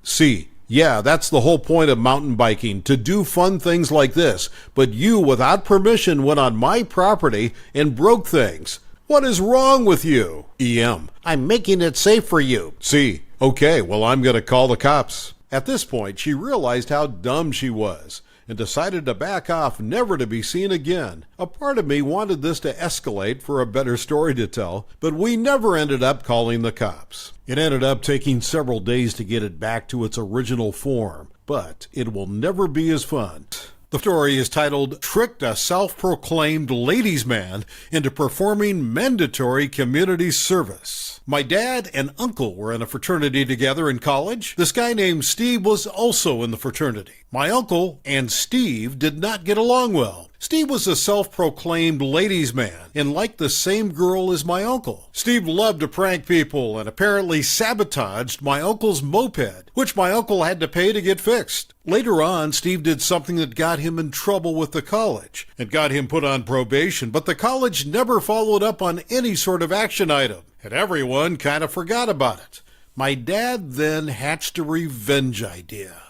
C, yeah, that's the whole point of mountain biking, to do fun things like this. But you, without permission, went on my property and broke things. What is wrong with you? EM, I'm making it safe for you. C, okay, well, I'm going to call the cops. At this point, she realized how dumb she was and decided to back off, never to be seen again. A part of me wanted this to escalate for a better story to tell, but we never ended up calling the cops. It ended up taking several days to get it back to its original form, but it will never be as fun. The story is titled Tricked a Self-Proclaimed Ladies' Man into Performing Mandatory Community Service. My dad and uncle were in a fraternity together in college. This guy named Steve was also in the fraternity. My uncle and Steve did not get along well. Steve was a self-proclaimed ladies' man and liked the same girl as my uncle. Steve loved to prank people and apparently sabotaged my uncle's moped, which my uncle had to pay to get fixed. Later on, Steve did something that got him in trouble with the college and got him put on probation, but the college never followed up on any sort of action item, and everyone kind of forgot about it. My dad then hatched a revenge idea.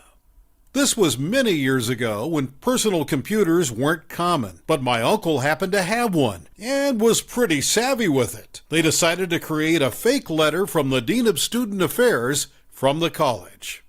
This was many years ago when personal computers weren't common, but my uncle happened to have one and was pretty savvy with it. They decided to create a fake letter from the Dean of Student Affairs from the college.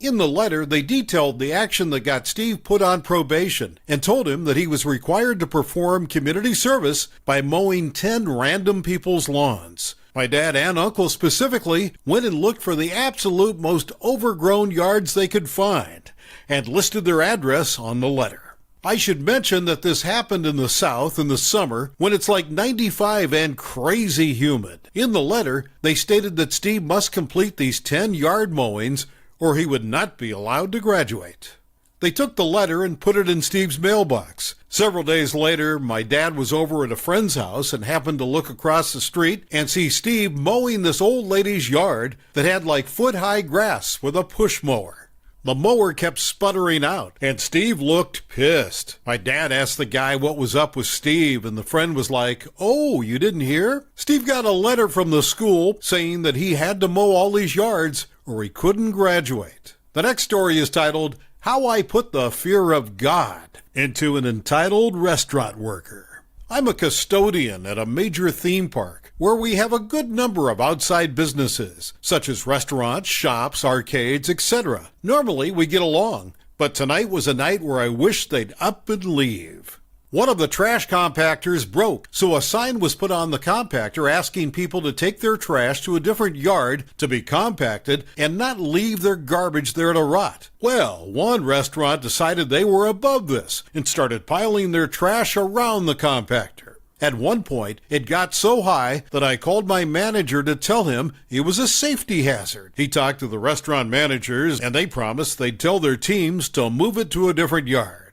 In the letter, they detailed the action that got Steve put on probation and told him that he was required to perform community service by mowing 10 random people's lawns. My dad and uncle specifically went and looked for the absolute most overgrown yards they could find and listed their address on the letter. I should mention that this happened in the South in the summer when it's like 95 and crazy humid. In the letter, they stated that Steve must complete these 10 yard mowings or he would not be allowed to graduate. They took the letter and put it in Steve's mailbox. Several days later, my dad was over at a friend's house and happened to look across the street and see Steve mowing this old lady's yard that had like foot-high grass with a push mower. The mower kept sputtering out, and Steve looked pissed. My dad asked the guy what was up with Steve, and the friend was like, "Oh, you didn't hear? Steve got a letter from the school saying that he had to mow all these yards or he couldn't graduate." The next story is titled, How I Put the Fear of God into an Entitled Restaurant Worker. I'm a custodian at a major theme park where we have a good number of outside businesses, such as restaurants, shops, arcades, etc. Normally we get along, but tonight was a night where I wished they'd up and leave. One of the trash compactors broke, so a sign was put on the compactor asking people to take their trash to a different yard to be compacted and not leave their garbage there to rot. Well, one restaurant decided they were above this and started piling their trash around the compactor. At one point, it got so high that I called my manager to tell him it was a safety hazard. He talked to the restaurant managers and they promised they'd tell their teams to move it to a different yard.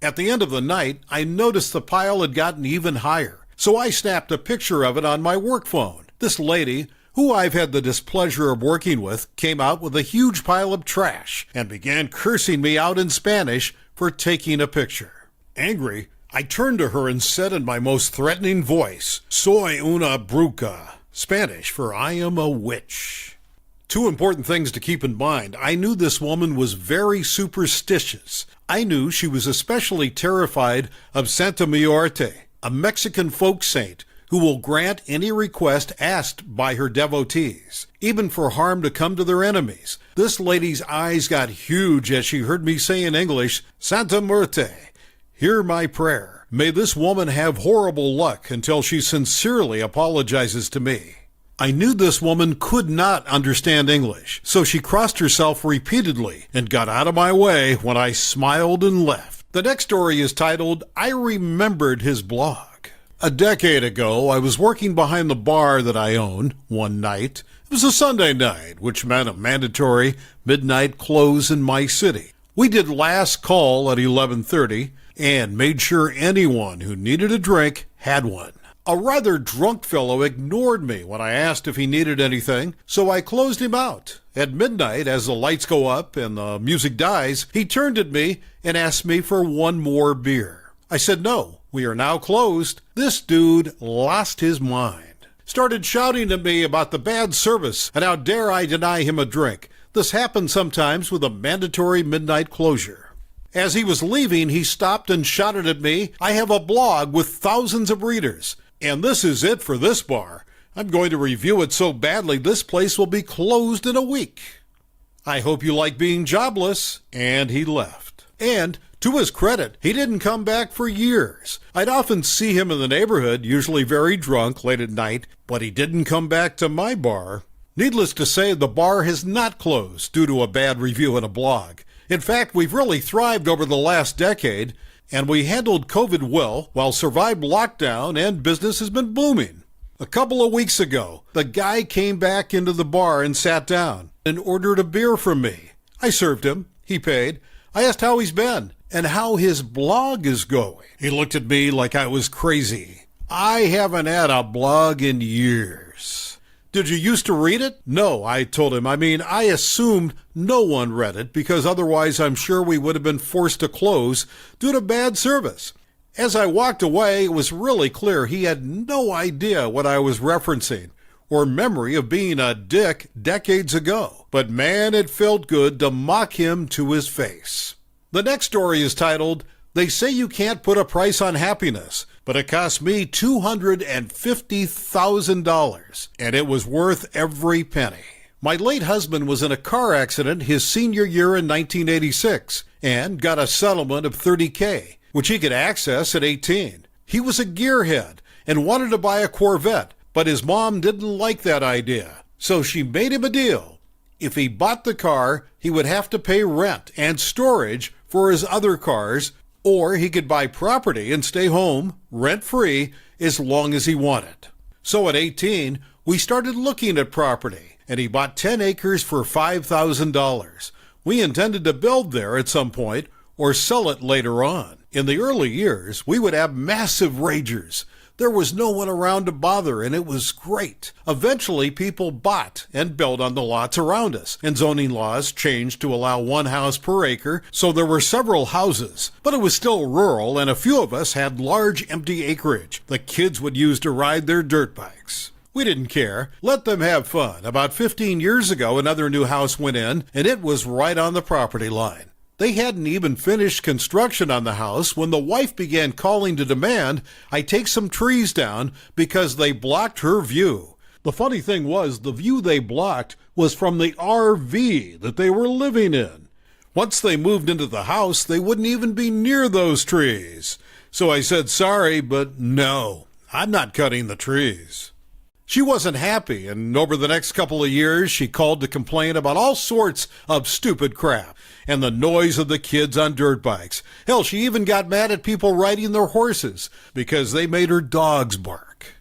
At the end of the night, I noticed the pile had gotten even higher, so I snapped a picture of it on my work phone. This lady, who I've had the displeasure of working with, came out with a huge pile of trash and began cursing me out in Spanish for taking a picture. Angry, I turned to her and said in my most threatening voice, "Soy una bruja," Spanish for I am a witch. Two important things to keep in mind. I knew this woman was very superstitious. I knew she was especially terrified of Santa Muerte, a Mexican folk saint who will grant any request asked by her devotees, even for harm to come to their enemies. This lady's eyes got huge as she heard me say in English, "Santa Muerte, hear my prayer. May this woman have horrible luck until she sincerely apologizes to me." I knew this woman could not understand English, so she crossed herself repeatedly and got out of my way when I smiled and left. The next story is titled, I Remembered His Blog. A decade ago, I was working behind the bar that I own one night. It was a Sunday night, which meant a mandatory midnight close in my city. We did last call at 11:30 and made sure anyone who needed a drink had one. A rather drunk fellow ignored me when I asked if he needed anything, so I closed him out. At midnight, as the lights go up and the music dies, he turned at me and asked me for one more beer. I said no, we are now closed. This dude lost his mind. Started shouting at me about the bad service and how dare I deny him a drink. This happens sometimes with a mandatory midnight closure. As he was leaving, he stopped and shouted at me, "I have a blog with thousands of readers. And this is it for this bar. I'm going to review it so badly this place will be closed in a week. I hope you like being jobless." And he left. And to his credit, he didn't come back for years. I'd often see him in the neighborhood, usually very drunk late at night, but he didn't come back to my bar. Needless to say, the bar has not closed due to a bad review in a blog. In fact, we've really thrived over the last decade, and we handled COVID well while survived lockdown, and business has been booming. A couple of weeks ago, the guy came back into the bar and sat down and ordered a beer from me. I served him. He paid. I asked how he's been and how his blog is going. He looked at me like I was crazy. I haven't had a blog in years. Did you used to read it? No, I told him. I assumed no one read it because otherwise I'm sure we would have been forced to close due to bad service. As I walked away, it was really clear he had no idea what I was referencing or memory of being a dick decades ago. But man, it felt good to mock him to his face. The next story is titled, "They Say You Can't Put a Price on Happiness, but it cost me $250,000, and it was worth every penny." My late husband was in a car accident his senior year in 1986 and got a settlement of $30K, which he could access at 18. He was a gearhead and wanted to buy a Corvette, but his mom didn't like that idea, so she made him a deal. If he bought the car, he would have to pay rent and storage for his other cars, or he could buy property and stay home, rent-free, as long as he wanted. So at 18, we started looking at property, and he bought 10 acres for $5,000. We intended to build there at some point, or sell it later on. In the early years, we would have massive ragers. There was no one around to bother, and it was great. Eventually, people bought and built on the lots around us, and zoning laws changed to allow one house per acre, so there were several houses. But it was still rural, and a few of us had large empty acreage the kids would use to ride their dirt bikes. We didn't care. Let them have fun. About 15 years ago, another new house went in, and it was right on the property line. They hadn't even finished construction on the house when the wife began calling to demand I take some trees down because they blocked her view. The funny thing was, the view they blocked was from the RV that they were living in. Once they moved into the house, they wouldn't even be near those trees. So I said, sorry, but no, I'm not cutting the trees. She wasn't happy, and over the next couple of years, she called to complain about all sorts of stupid crap and the noise of the kids on dirt bikes. Hell, she even got mad at people riding their horses because they made her dogs bark.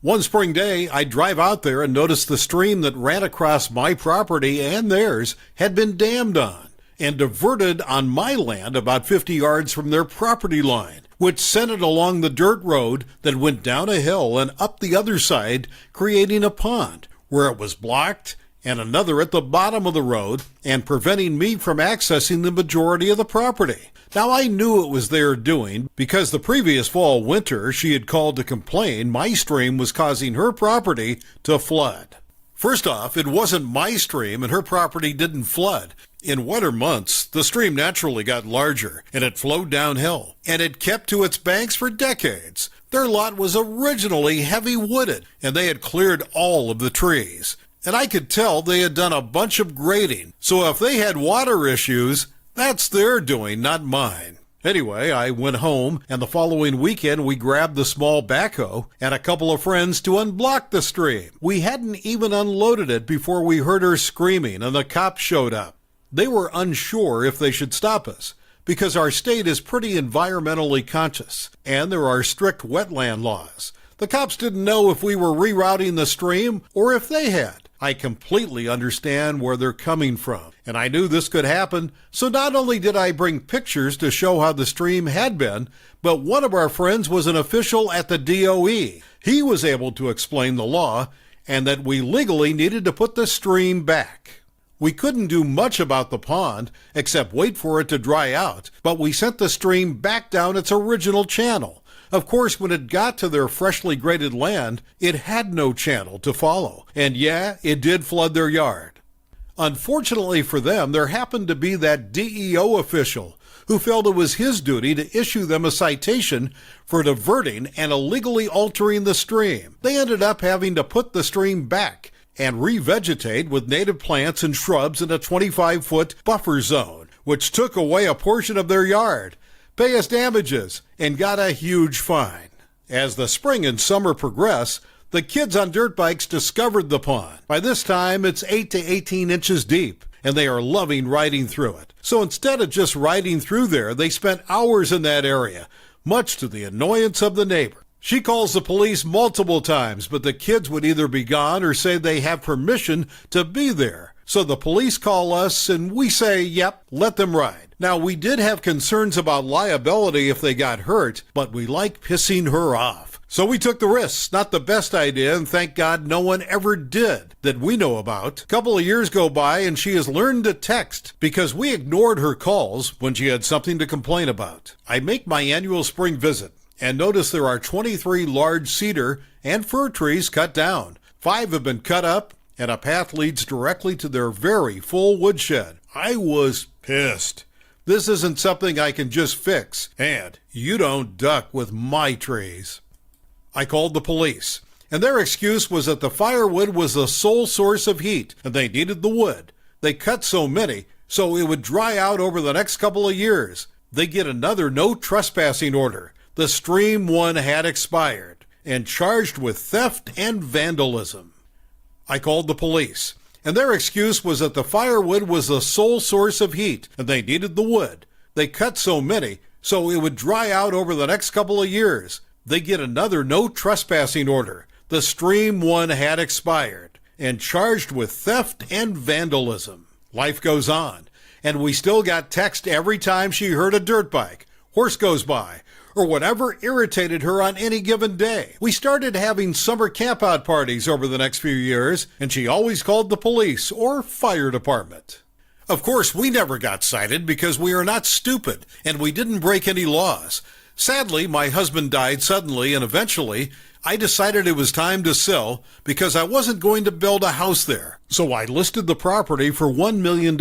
One spring day, I drive out there and notice the stream that ran across my property and theirs had been dammed on and diverted on my land about 50 yards from their property line, which sent it along the dirt road that went down a hill and up the other side, creating a pond where it was blocked and another at the bottom of the road and preventing me from accessing the majority of the property. Now, I knew it was their doing because the previous fall-winter she had called to complain my stream was causing her property to flood. First off, it wasn't my stream and her property didn't flood. In wetter months, the stream naturally got larger and it flowed downhill, and it kept to its banks for decades. Their lot was originally heavy wooded, and they had cleared all of the trees. And I could tell they had done a bunch of grading, so if they had water issues, that's their doing, not mine. Anyway, I went home, and the following weekend we grabbed the small backhoe and a couple of friends to unblock the stream. We hadn't even unloaded it before we heard her screaming, and the cops showed up. They were unsure if they should stop us, because our state is pretty environmentally conscious, and there are strict wetland laws. The cops didn't know if we were rerouting the stream or if they had. I completely understand where they're coming from, and I knew this could happen, so not only did I bring pictures to show how the stream had been, but one of our friends was an official at the DOE. He was able to explain the law, and that we legally needed to put the stream back. We couldn't do much about the pond, except wait for it to dry out, but we sent the stream back down its original channel. Of course, when it got to their freshly graded land, it had no channel to follow, and yeah, it did flood their yard. Unfortunately for them, there happened to be that DEO official who felt it was his duty to issue them a citation for diverting and illegally altering the stream. They ended up having to put the stream back and revegetate with native plants and shrubs in a 25-foot buffer zone, which took away a portion of their yard, pay us damages, and got a huge fine. As the spring and summer progress, the kids on dirt bikes discovered the pond. By this time, it's 8 to 18 inches deep, and they are loving riding through it. So instead of just riding through there, they spent hours in that area, much to the annoyance of the neighbor. She calls the police multiple times, but the kids would either be gone or say they have permission to be there. So the police call us and we say, yep, let them ride. Now, we did have concerns about liability if they got hurt, but we like pissing her off. So we took the risks. Not the best idea, and thank God no one ever did that we know about. A couple of years go by and she has learned to text because we ignored her calls when she had something to complain about. I make my annual spring visit and notice there are 23 large cedar and fir trees cut down. 5 have been cut up, and a path leads directly to their very full woodshed. I was pissed. This isn't something I can just fix, and you don't duck with my trees. I called the police, and their excuse was that the firewood was the sole source of heat, and they needed the wood. They cut so many, so it would dry out over the next couple of years. They get another no trespassing order. The stream one had expired, and charged with theft and vandalism. I called the police, and their excuse was that the firewood was the sole source of heat, and they needed the wood. They cut so many, so it would dry out over the next couple of years. They get another no trespassing order. The stream one had expired, and charged with theft and vandalism. Life goes on, and we still got text every time she heard a dirt bike, horse goes by, or whatever irritated her on any given day. We started having summer campout parties over the next few years, and she always called the police or fire department. Of course, we never got cited because we are not stupid, and we didn't break any laws. Sadly, my husband died suddenly, and eventually, I decided it was time to sell because I wasn't going to build a house there. So I listed the property for $1 million,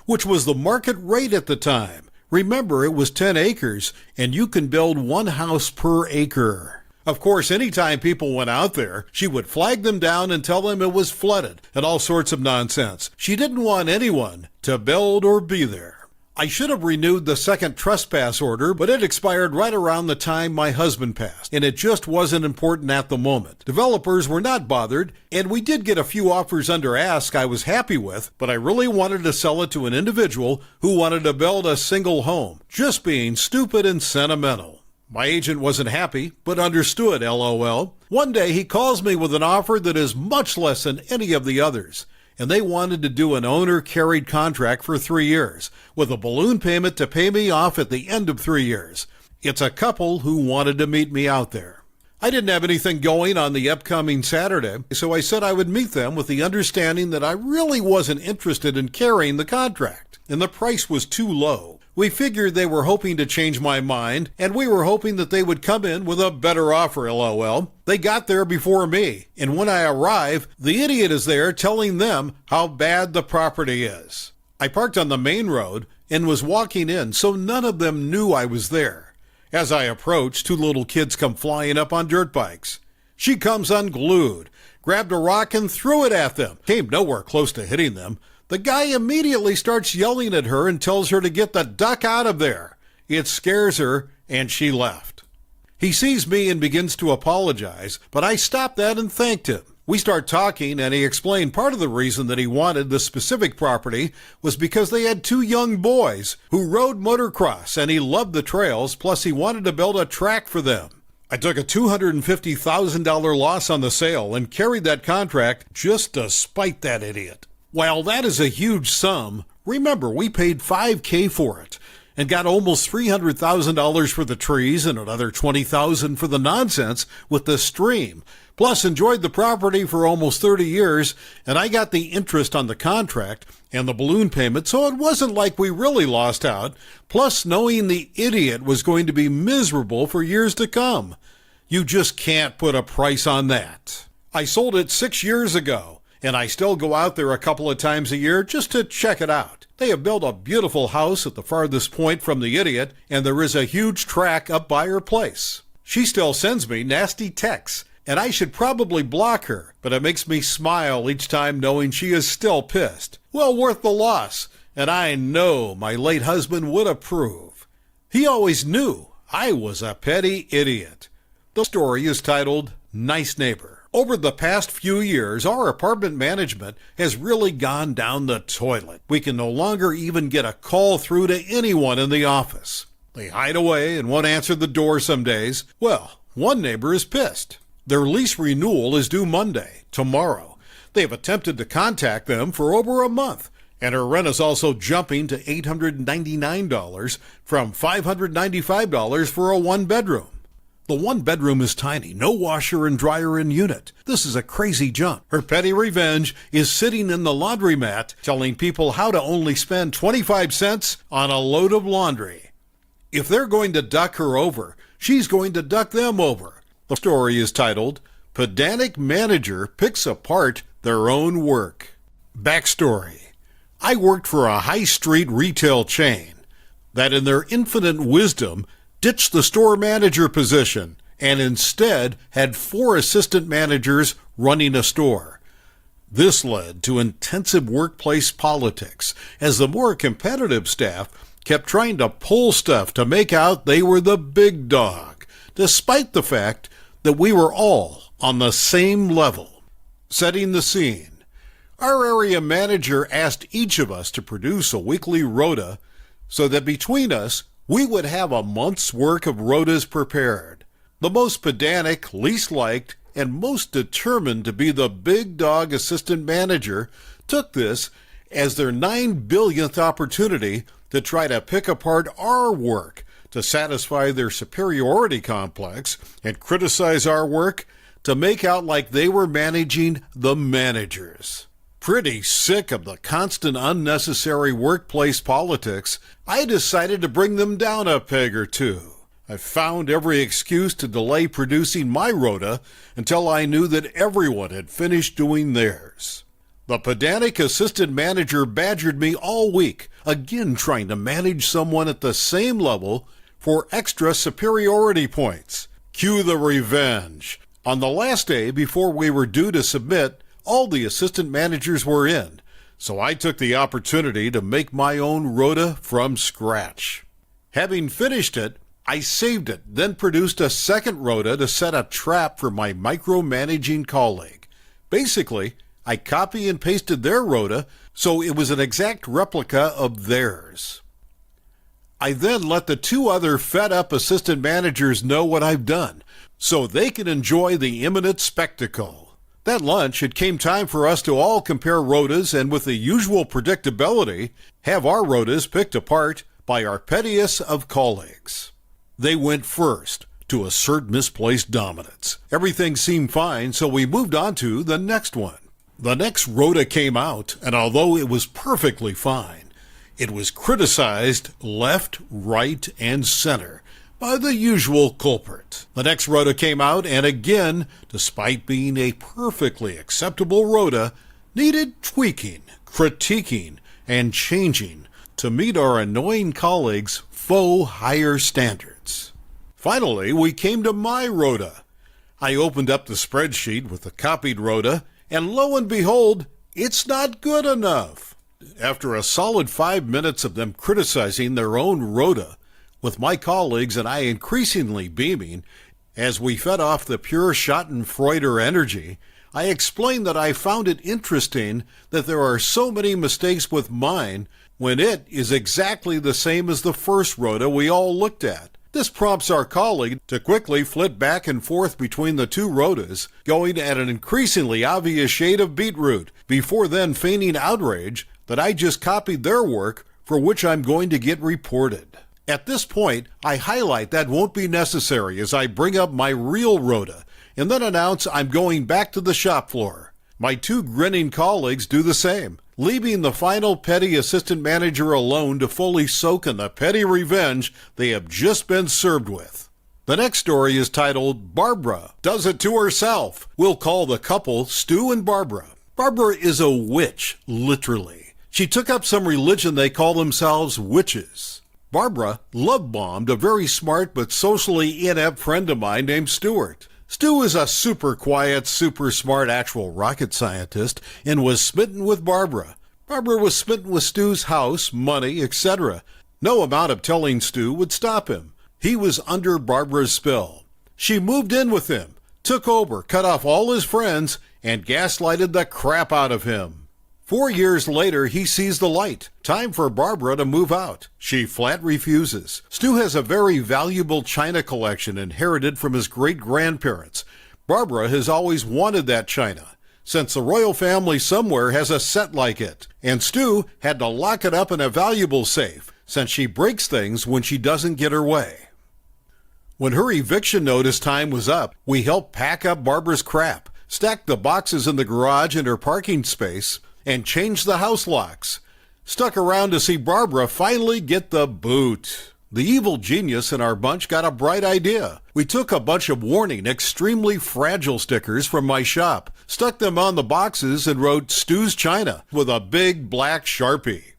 which was the market rate at the time. Remember, it was 10 acres, and you can build 1 house per acre. Of course, anytime people went out there, she would flag them down and tell them it was flooded and all sorts of nonsense. She didn't want anyone to build or be there. I should have renewed the second trespass order, but it expired right around the time my husband passed, and it just wasn't important at the moment. Developers were not bothered, and we did get a few offers under ask I was happy with, but I really wanted to sell it to an individual who wanted to build a single home, just being stupid and sentimental. My agent wasn't happy, but understood, LOL. One day he calls me with an offer that is much less than any of the others, and they wanted to do an owner-carried contract for 3 years, with a balloon payment to pay me off at the end of 3 years. It's a couple who wanted to meet me out there. I didn't have anything going on the upcoming Saturday, so I said I would meet them with the understanding that I really wasn't interested in carrying the contract, and the price was too low. We figured they were hoping to change my mind, and we were hoping that they would come in with a better offer, LOL. They got there before me, and when I arrive, the idiot is there telling them how bad the property is. I parked on the main road and was walking in, so none of them knew I was there. As I approached, 2 little kids come flying up on dirt bikes. She comes unglued, grabbed a rock and threw it at them. Came nowhere close to hitting them. The guy immediately starts yelling at her and tells her to get the duck out of there. It scares her, and she left. He sees me and begins to apologize, but I stopped that and thanked him. We start talking, and he explained part of the reason that he wanted the specific property was because they had 2 young boys who rode motocross, and he loved the trails, plus he wanted to build a track for them. I took a $250,000 loss on the sale and carried that contract just to spite that idiot. While that is a huge sum, remember we paid $5,000 for it and got almost $300,000 for the trees and another $20,000 for the nonsense with the stream. Plus enjoyed the property for almost 30 years, and I got the interest on the contract and the balloon payment, so it wasn't like we really lost out, plus knowing the idiot was going to be miserable for years to come. You just can't put a price on that. I sold it 6 years ago, and I still go out there a couple of times a year just to check it out. They have built a beautiful house at the farthest point from the idiot, and there is a huge track up by her place. She still sends me nasty texts, and I should probably block her, but it makes me smile each time knowing she is still pissed. Well worth the loss, and I know my late husband would approve. He always knew I was a petty idiot. The story is titled Nice Neighbor. Over the past few years, our apartment management has really gone down the toilet. We can no longer even get a call through to anyone in the office. They hide away and won't answer the door some days. Well, one neighbor is pissed. Their lease renewal is due Monday, tomorrow. They've attempted to contact them for over a month, and her rent is also jumping to $899 from $595 for a one-bedroom. The one bedroom is tiny, no washer and dryer in unit. This is a crazy jump. Her petty revenge is sitting in the laundromat telling people how to only spend 25 cents on a load of laundry. If they're going to duck her over, she's going to duck them over. The story is titled, Pedantic Manager Picks Apart Their Own Work. Backstory. I worked for a high street retail chain that in their infinite wisdom ditched the store manager position and instead had 4 assistant managers running a store. This led to intensive workplace politics as the more competitive staff kept trying to pull stuff to make out they were the big dog, despite the fact that we were all on the same level. Setting the scene. Our area manager asked each of us to produce a weekly rota so that between us, we would have a month's work of rotas prepared. The most pedantic, least liked, and most determined to be the big dog assistant manager took this as their 9 billionth opportunity to try to pick apart our work to satisfy their superiority complex and criticize our work to make out like they were managing the managers. Pretty sick of the constant unnecessary workplace politics, I decided to bring them down a peg or two. I found every excuse to delay producing my rota until I knew that everyone had finished doing theirs. The pedantic assistant manager badgered me all week, again trying to manage someone at the same level for extra superiority points. Cue the revenge. On the last day before we were due to submit, all the assistant managers were in, so I took the opportunity to make my own rota from scratch. Having finished it, I saved it, then produced a second rota to set a trap for my micromanaging colleague. Basically, I copy and pasted their rota so it was an exact replica of theirs. I then let the 2 other fed-up assistant managers know what I've done, so they can enjoy the imminent spectacle. At lunch, it came time for us to all compare rotas and with the usual predictability, have our rotas picked apart by our pettiest of colleagues. They went first to assert misplaced dominance. Everything seemed fine, so we moved on to the next one. The next rota came out, and although it was perfectly fine, it was criticized left, right, and center by the usual culprit. The next rota came out, and again, despite being a perfectly acceptable rota, needed tweaking, critiquing, and changing to meet our annoying colleagues' faux higher standards. Finally, we came to my rota. I opened up the spreadsheet with the copied rota, and lo and behold, it's not good enough. After a solid 5 minutes of them criticizing their own rota, with my colleagues and I increasingly beaming, as we fed off the pure Schadenfreude energy, I explained that I found it interesting that there are so many mistakes with mine when it is exactly the same as the first rota we all looked at. This prompts our colleague to quickly flit back and forth between the 2 rotas, going at an increasingly obvious shade of beetroot, before then feigning outrage that I just copied their work, for which I'm going to get reported. At this point, I highlight that won't be necessary as I bring up my real rota, and then announce I'm going back to the shop floor. My 2 grinning colleagues do the same, leaving the final petty assistant manager alone to fully soak in the petty revenge they have just been served with. The next story is titled, Barbara Does It to Herself. We'll call the couple Stu and Barbara. Barbara is a witch, literally. She took up some religion they call themselves witches. Barbara love-bombed a very smart but socially inept friend of mine named Stuart. Stu is a super quiet, super smart actual rocket scientist and was smitten with Barbara. Barbara was smitten with Stu's house, money, etc. No amount of telling Stu would stop him. He was under Barbara's spell. She moved in with him, took over, cut off all his friends, and gaslighted the crap out of him. 4 years later, he sees the light. Time for Barbara to move out. She flat refuses. Stu has a very valuable china collection inherited from his great-grandparents. Barbara has always wanted that china, since the royal family somewhere has a set like it, and Stu had to lock it up in a valuable safe, since she breaks things when she doesn't get her way. When her eviction notice time was up, we helped pack up Barbara's crap, stacked the boxes in the garage in her parking space, and changed the house locks. Stuck around to see Barbara finally get the boot. The evil genius in our bunch got a bright idea. We took a bunch of warning, extremely fragile stickers from my shop, stuck them on the boxes, and wrote Stu's China with a big black Sharpie.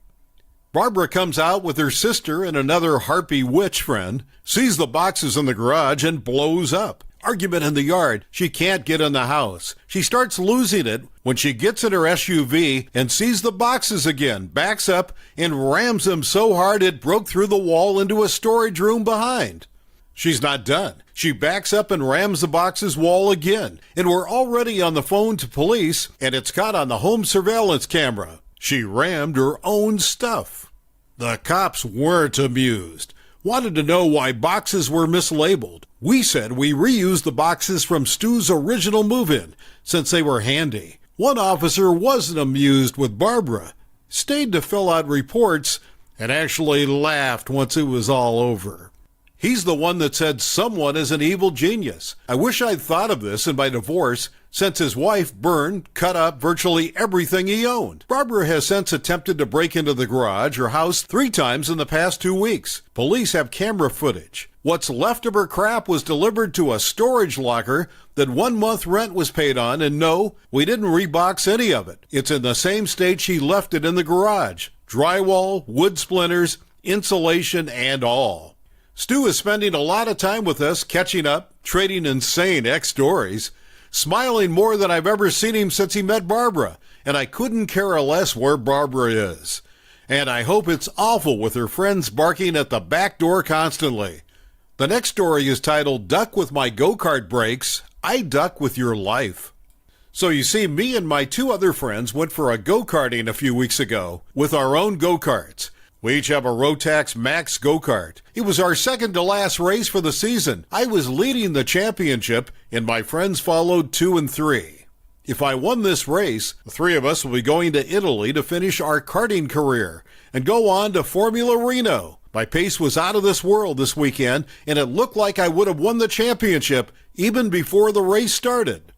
Barbara comes out with her sister and another harpy witch friend, sees the boxes in the garage, and blows up. Argument in the yard. She can't get in the house. She starts losing it when she gets in her SUV and sees the boxes again, backs up, and rams them so hard it broke through the wall into a storage room behind. She's not done. She backs up and rams the box's wall again, and we're already on the phone to police, and it's caught on the home surveillance camera. She rammed her own stuff. The cops weren't amused. Wanted to know why boxes were mislabeled. We said we reused the boxes from Stu's original move-in, since they were handy. One officer wasn't amused with Barbara, stayed to fill out reports, and actually laughed once it was all over. He's the one that said someone is an evil genius. I wish I'd thought of this in my divorce, since his wife burned, cut up virtually everything he owned. Barbara has since attempted to break into the garage or house 3 times in the past 2 weeks. Police have camera footage. What's left of her crap was delivered to a storage locker that 1 month rent was paid on, and no, we didn't rebox any of it. It's in the same state she left it in the garage. Drywall, wood splinters, insulation, and all. Stu is spending a lot of time with us, catching up, trading insane ex-stories, smiling more than I've ever seen him since he met Barbara, and I couldn't care less where Barbara is. And I hope it's awful with her friends barking at the back door constantly. The next story is titled, Duck with My Go-Kart Brakes, I Duck with Your Life. So you see, me and my 2 other friends went for a go-karting a few weeks ago with our own go-karts. We each have a Rotax Max go-kart. It was our second to last race for the season. I was leading the championship, and my friends followed 2 and 3. If I won this race, the 3 of us will be going to Italy to finish our karting career and go on to Formula Reno. My pace was out of this world this weekend, and it looked like I would have won the championship even before the race started.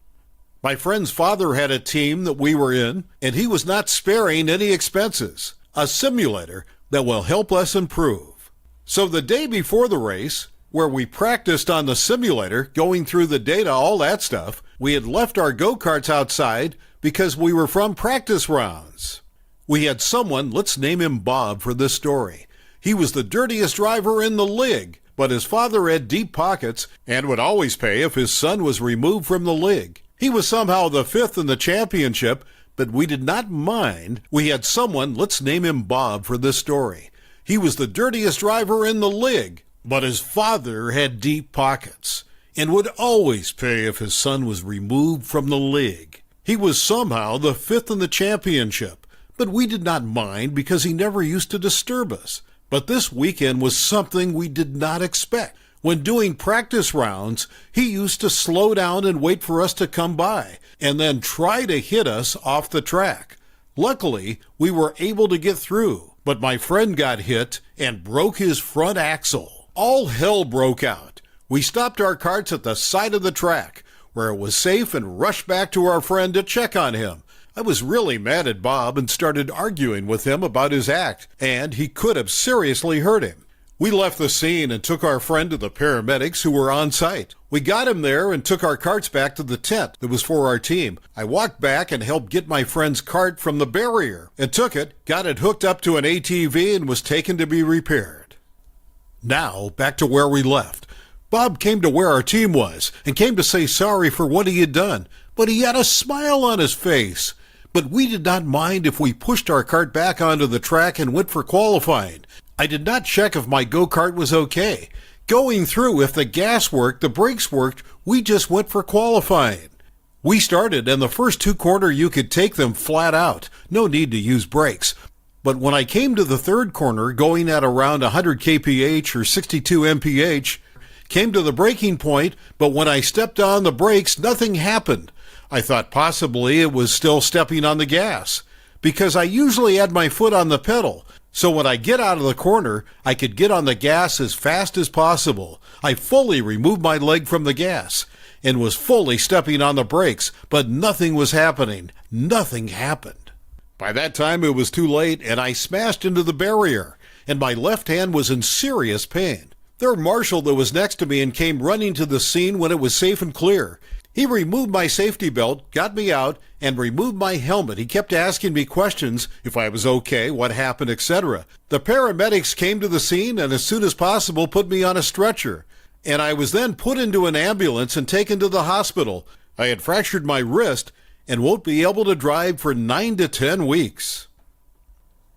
My friend's father had a team that we were in, and he was not sparing any expenses. A simulator that will help us improve. So the day before the race, where we practiced on the simulator, going through the data, all that stuff, we had left our go-karts outside because we were from practice rounds. We had someone, let's name him Bob for this story. He was the dirtiest driver in the league, but his father had deep pockets and would always pay if his son was removed from the league. He was somehow the 5th in the championship, but we did not mind. We had someone, let's name him Bob for this story. He was the dirtiest driver in the league, but his father had deep pockets and would always pay if his son was removed from the league. He was somehow the 5th in the championship, but we did not mind because he never used to disturb us. But this weekend was something we did not expect. When doing practice rounds, he used to slow down and wait for us to come by, and then try to hit us off the track. Luckily, we were able to get through, but my friend got hit and broke his front axle. All hell broke out. We stopped our carts at the side of the track, where it was safe, and rushed back to our friend to check on him. I was really mad at Bob and started arguing with him about his act, and he could have seriously hurt him. We left the scene and took our friend to the paramedics who were on site. We got him there and took our carts back to the tent that was for our team. I walked back and helped get my friend's cart from the barrier and took it, got it hooked up to an ATV, and was taken to be repaired. Now, back to where we left. Bob came to where our team was and came to say sorry for what he had done, but he had a smile on his face. But we did not mind if we pushed our cart back onto the track and went for qualifying. I did not check if my go-kart was okay. Going through, if the gas worked, the brakes worked, we just went for qualifying. We started, and the first 2 corner you could take them flat out. No need to use brakes. But when I came to the 3rd corner, going at around 100 kph or 62 mph, came to the braking point, but when I stepped on the brakes, nothing happened. I thought possibly it was still stepping on the gas, because I usually had my foot on the pedal. So when I get out of the corner, I could get on the gas as fast as possible. I fully removed my leg from the gas and was fully stepping on the brakes, but nothing was happening. Nothing happened. By that time, it was too late, and I smashed into the barrier, and my left hand was in serious pain. Their marshal that was next to me and came running to the scene when it was safe and clear. He removed my safety belt, got me out, and removed my helmet. He kept asking me questions, if I was okay, what happened, etc. The paramedics came to the scene and as soon as possible put me on a stretcher. And I was then put into an ambulance and taken to the hospital. I had fractured my wrist and won't be able to drive for 9 to 10 weeks.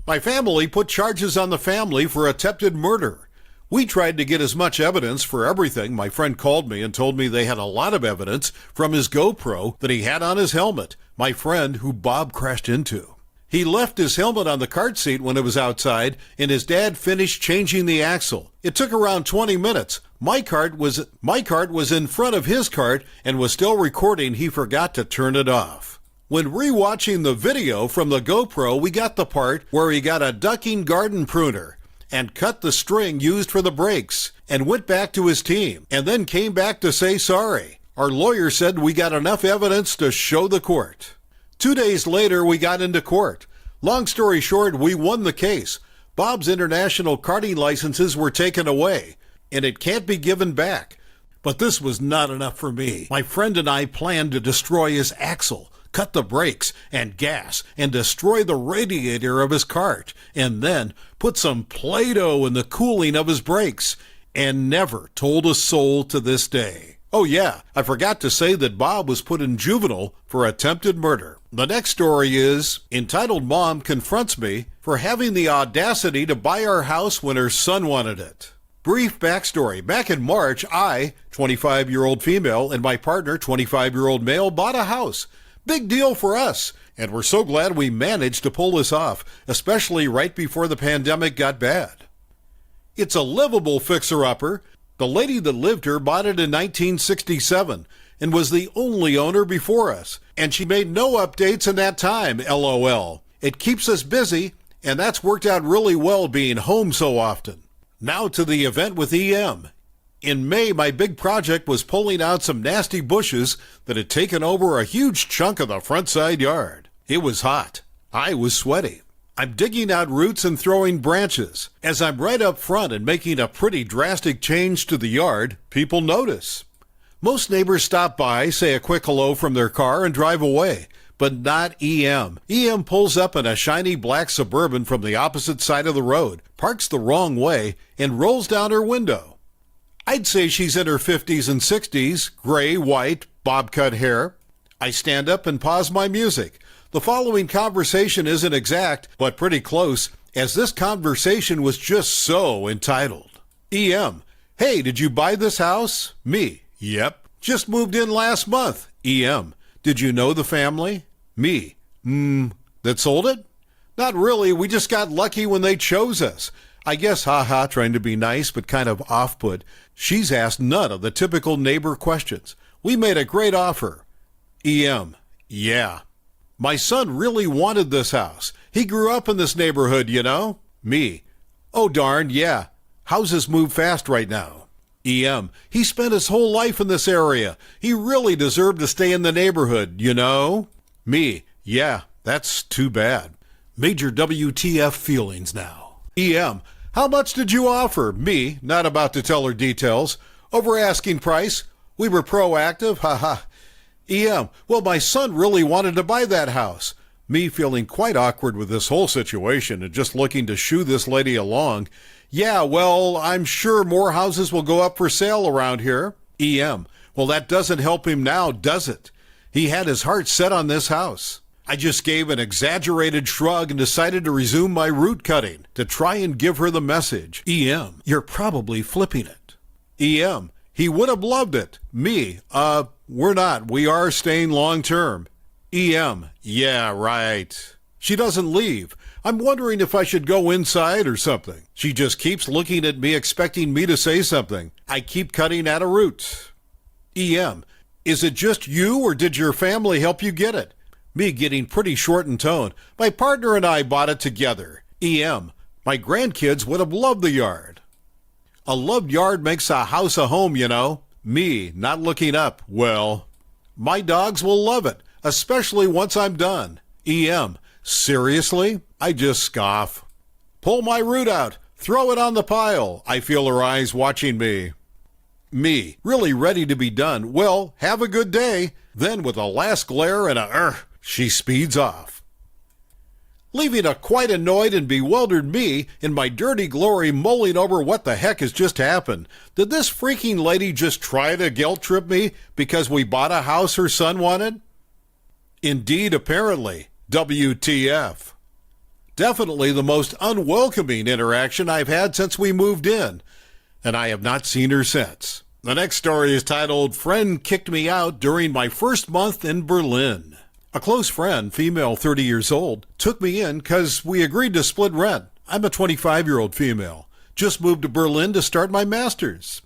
My family put charges on the family for attempted murder. We tried to get as much evidence for everything. My friend called me and told me they had a lot of evidence from his GoPro that he had on his helmet, my friend who Bob crashed into. He left his helmet on the cart seat when it was outside, and his dad finished changing the axle. It took around 20 minutes. My cart was in front of his cart and was still recording. He forgot to turn it off. When rewatching the video from the GoPro, we got the part where he got a ducking garden pruner and cut the string used for the brakes, and went back to his team, and then came back to say sorry. Our lawyer said we got enough evidence to show the court. 2 days later, we got into court. Long story short, we won the case. Bob's international karting licenses were taken away, and it can't be given back. But this was not enough for me. My friend and I planned to destroy his axle, cut the brakes and gas, and destroy the radiator of his cart, and then put some Play-Doh in the cooling of his brakes, and never told a soul to this day. Oh yeah, I forgot to say that Bob was put in juvenile for attempted murder. The next story is, entitled Mom Confronts Me for Having the Audacity to Buy Our House When Her Son Wanted It. Brief backstory. Back in March, I, 25-year-old female, and my partner, 25-year-old male, bought a house. Big deal for us, and we're so glad we managed to pull this off, especially right before the pandemic got bad. It's a livable fixer-upper. The lady that lived here bought it in 1967 and was the only owner before us, and she made no updates in that time, LOL. It keeps us busy, and that's worked out really well being home so often. Now to the event with EM. In May, my big project was pulling out some nasty bushes that had taken over a huge chunk of the front side yard. It was hot. I was sweaty. I'm digging out roots and throwing branches. As I'm right up front and making a pretty drastic change to the yard, people notice. Most neighbors stop by, say a quick hello from their car, and drive away. But not EM. EM pulls up in a shiny black Suburban from the opposite side of the road, parks the wrong way, and rolls down her window. I'd say she's in her 50s and 60s, gray, white, bob-cut hair. I stand up and pause my music. The following conversation isn't exact, but pretty close, as this conversation was just so entitled. EM: Hey, did you buy this house? Me: Yep. Just moved in last month. EM: Did you know the family? Me: That sold it? Not really, we just got lucky when they chose us. I guess, haha, trying to be nice but kind of off-put. She's asked none of the typical neighbor questions. We made a great offer. EM: Yeah. My son really wanted this house. He grew up in this neighborhood, you know. Me: Oh darn, yeah. Houses move fast right now. EM: He spent his whole life in this area. He really deserved to stay in the neighborhood, you know. Me: Yeah, that's too bad. Major WTF feelings now. EM: How much did you offer? Me, not about to tell her details. Over asking price. We were proactive, haha. EM: Well, my son really wanted to buy that house. Me, feeling quite awkward with this whole situation and just looking to shoo this lady along. Yeah, well, I'm sure more houses will go up for sale around here. EM: Well, that doesn't help him now, does it? He had his heart set on this house. I just gave an exaggerated shrug and decided to resume my root cutting to try and give her the message. EM: You're probably flipping it. EM, he would have loved it. Me, we're not. We are staying long term. EM, yeah, right. She doesn't leave. I'm wondering if I should go inside or something. She just keeps looking at me expecting me to say something. I keep cutting at a root. EM, is it just you or did your family help you get it? Me getting pretty short in tone. My partner and I bought it together. EM, my grandkids would have loved the yard. A loved yard makes a house a home, you know. Me, not looking up. Well, my dogs will love it, especially once I'm done. EM, seriously? I just scoff. Pull my root out. Throw it on the pile. I feel her eyes watching me. Me, really ready to be done. Well, have a good day. Then with a last glare and she speeds off, leaving a quite annoyed and bewildered me in my dirty glory mulling over what the heck has just happened. Did this freaking lady just try to guilt trip me because we bought a house her son wanted? Indeed, apparently. WTF. Definitely the most unwelcoming interaction I've had since we moved in, and I have not seen her since. The next story is titled, Friend Kicked Me Out During My First Month in Berlin. A close friend, female 30 years old, took me in because we agreed to split rent. I'm a 25-year-old female. Just moved to Berlin to start my master's.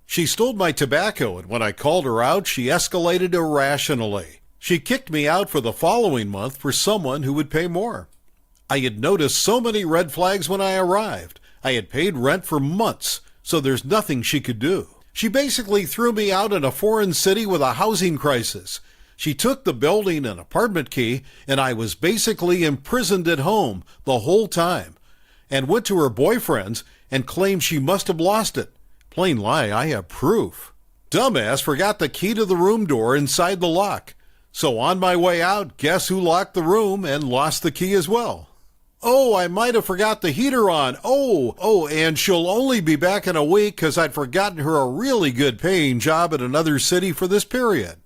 She stole my tobacco, and when I called her out, she escalated irrationally. She kicked me out for the following month for someone who would pay more. I had noticed so many red flags when I arrived. I had paid rent for months, so there's nothing she could do. She basically threw me out in a foreign city with a housing crisis. She took the building and apartment key, and I was basically imprisoned at home the whole time, and went to her boyfriend's and claimed she must have lost it. Plain lie, I have proof. Dumbass forgot the key to the room door inside the lock. So on my way out, guess who locked the room and lost the key as well? Oh, I might have forgot the heater on. Oh, and she'll only be back in a week because I'd forgotten her a really good paying job at another city for this period.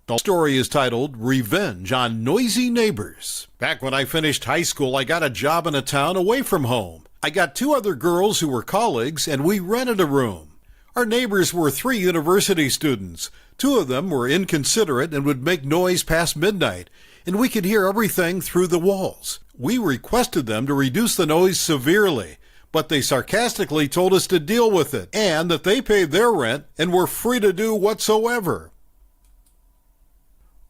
The story is titled, Revenge on Noisy Neighbors. Back when I finished high school, I got a job in a town away from home. I got 2 other girls who were colleagues, and we rented a room. Our neighbors were 3 university students. 2 of them were inconsiderate and would make noise past midnight, and we could hear everything through the walls. We requested them to reduce the noise severely, but they sarcastically told us to deal with it, and that they paid their rent and were free to do whatsoever.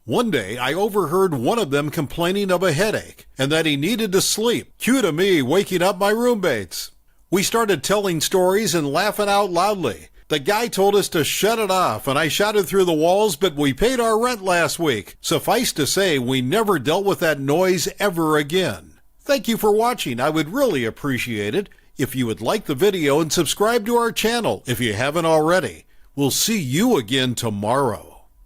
One day, I overheard one of them complaining of a headache and that he needed to sleep. Cue to me waking up my roommates. We started telling stories and laughing out loudly. The guy told us to shut it off, and I shouted through the walls, but we paid our rent last week. Suffice to say, we never dealt with that noise ever again. Thank you for watching. I would really appreciate it if you would like the video and subscribe to our channel if you haven't already. We'll see you again tomorrow.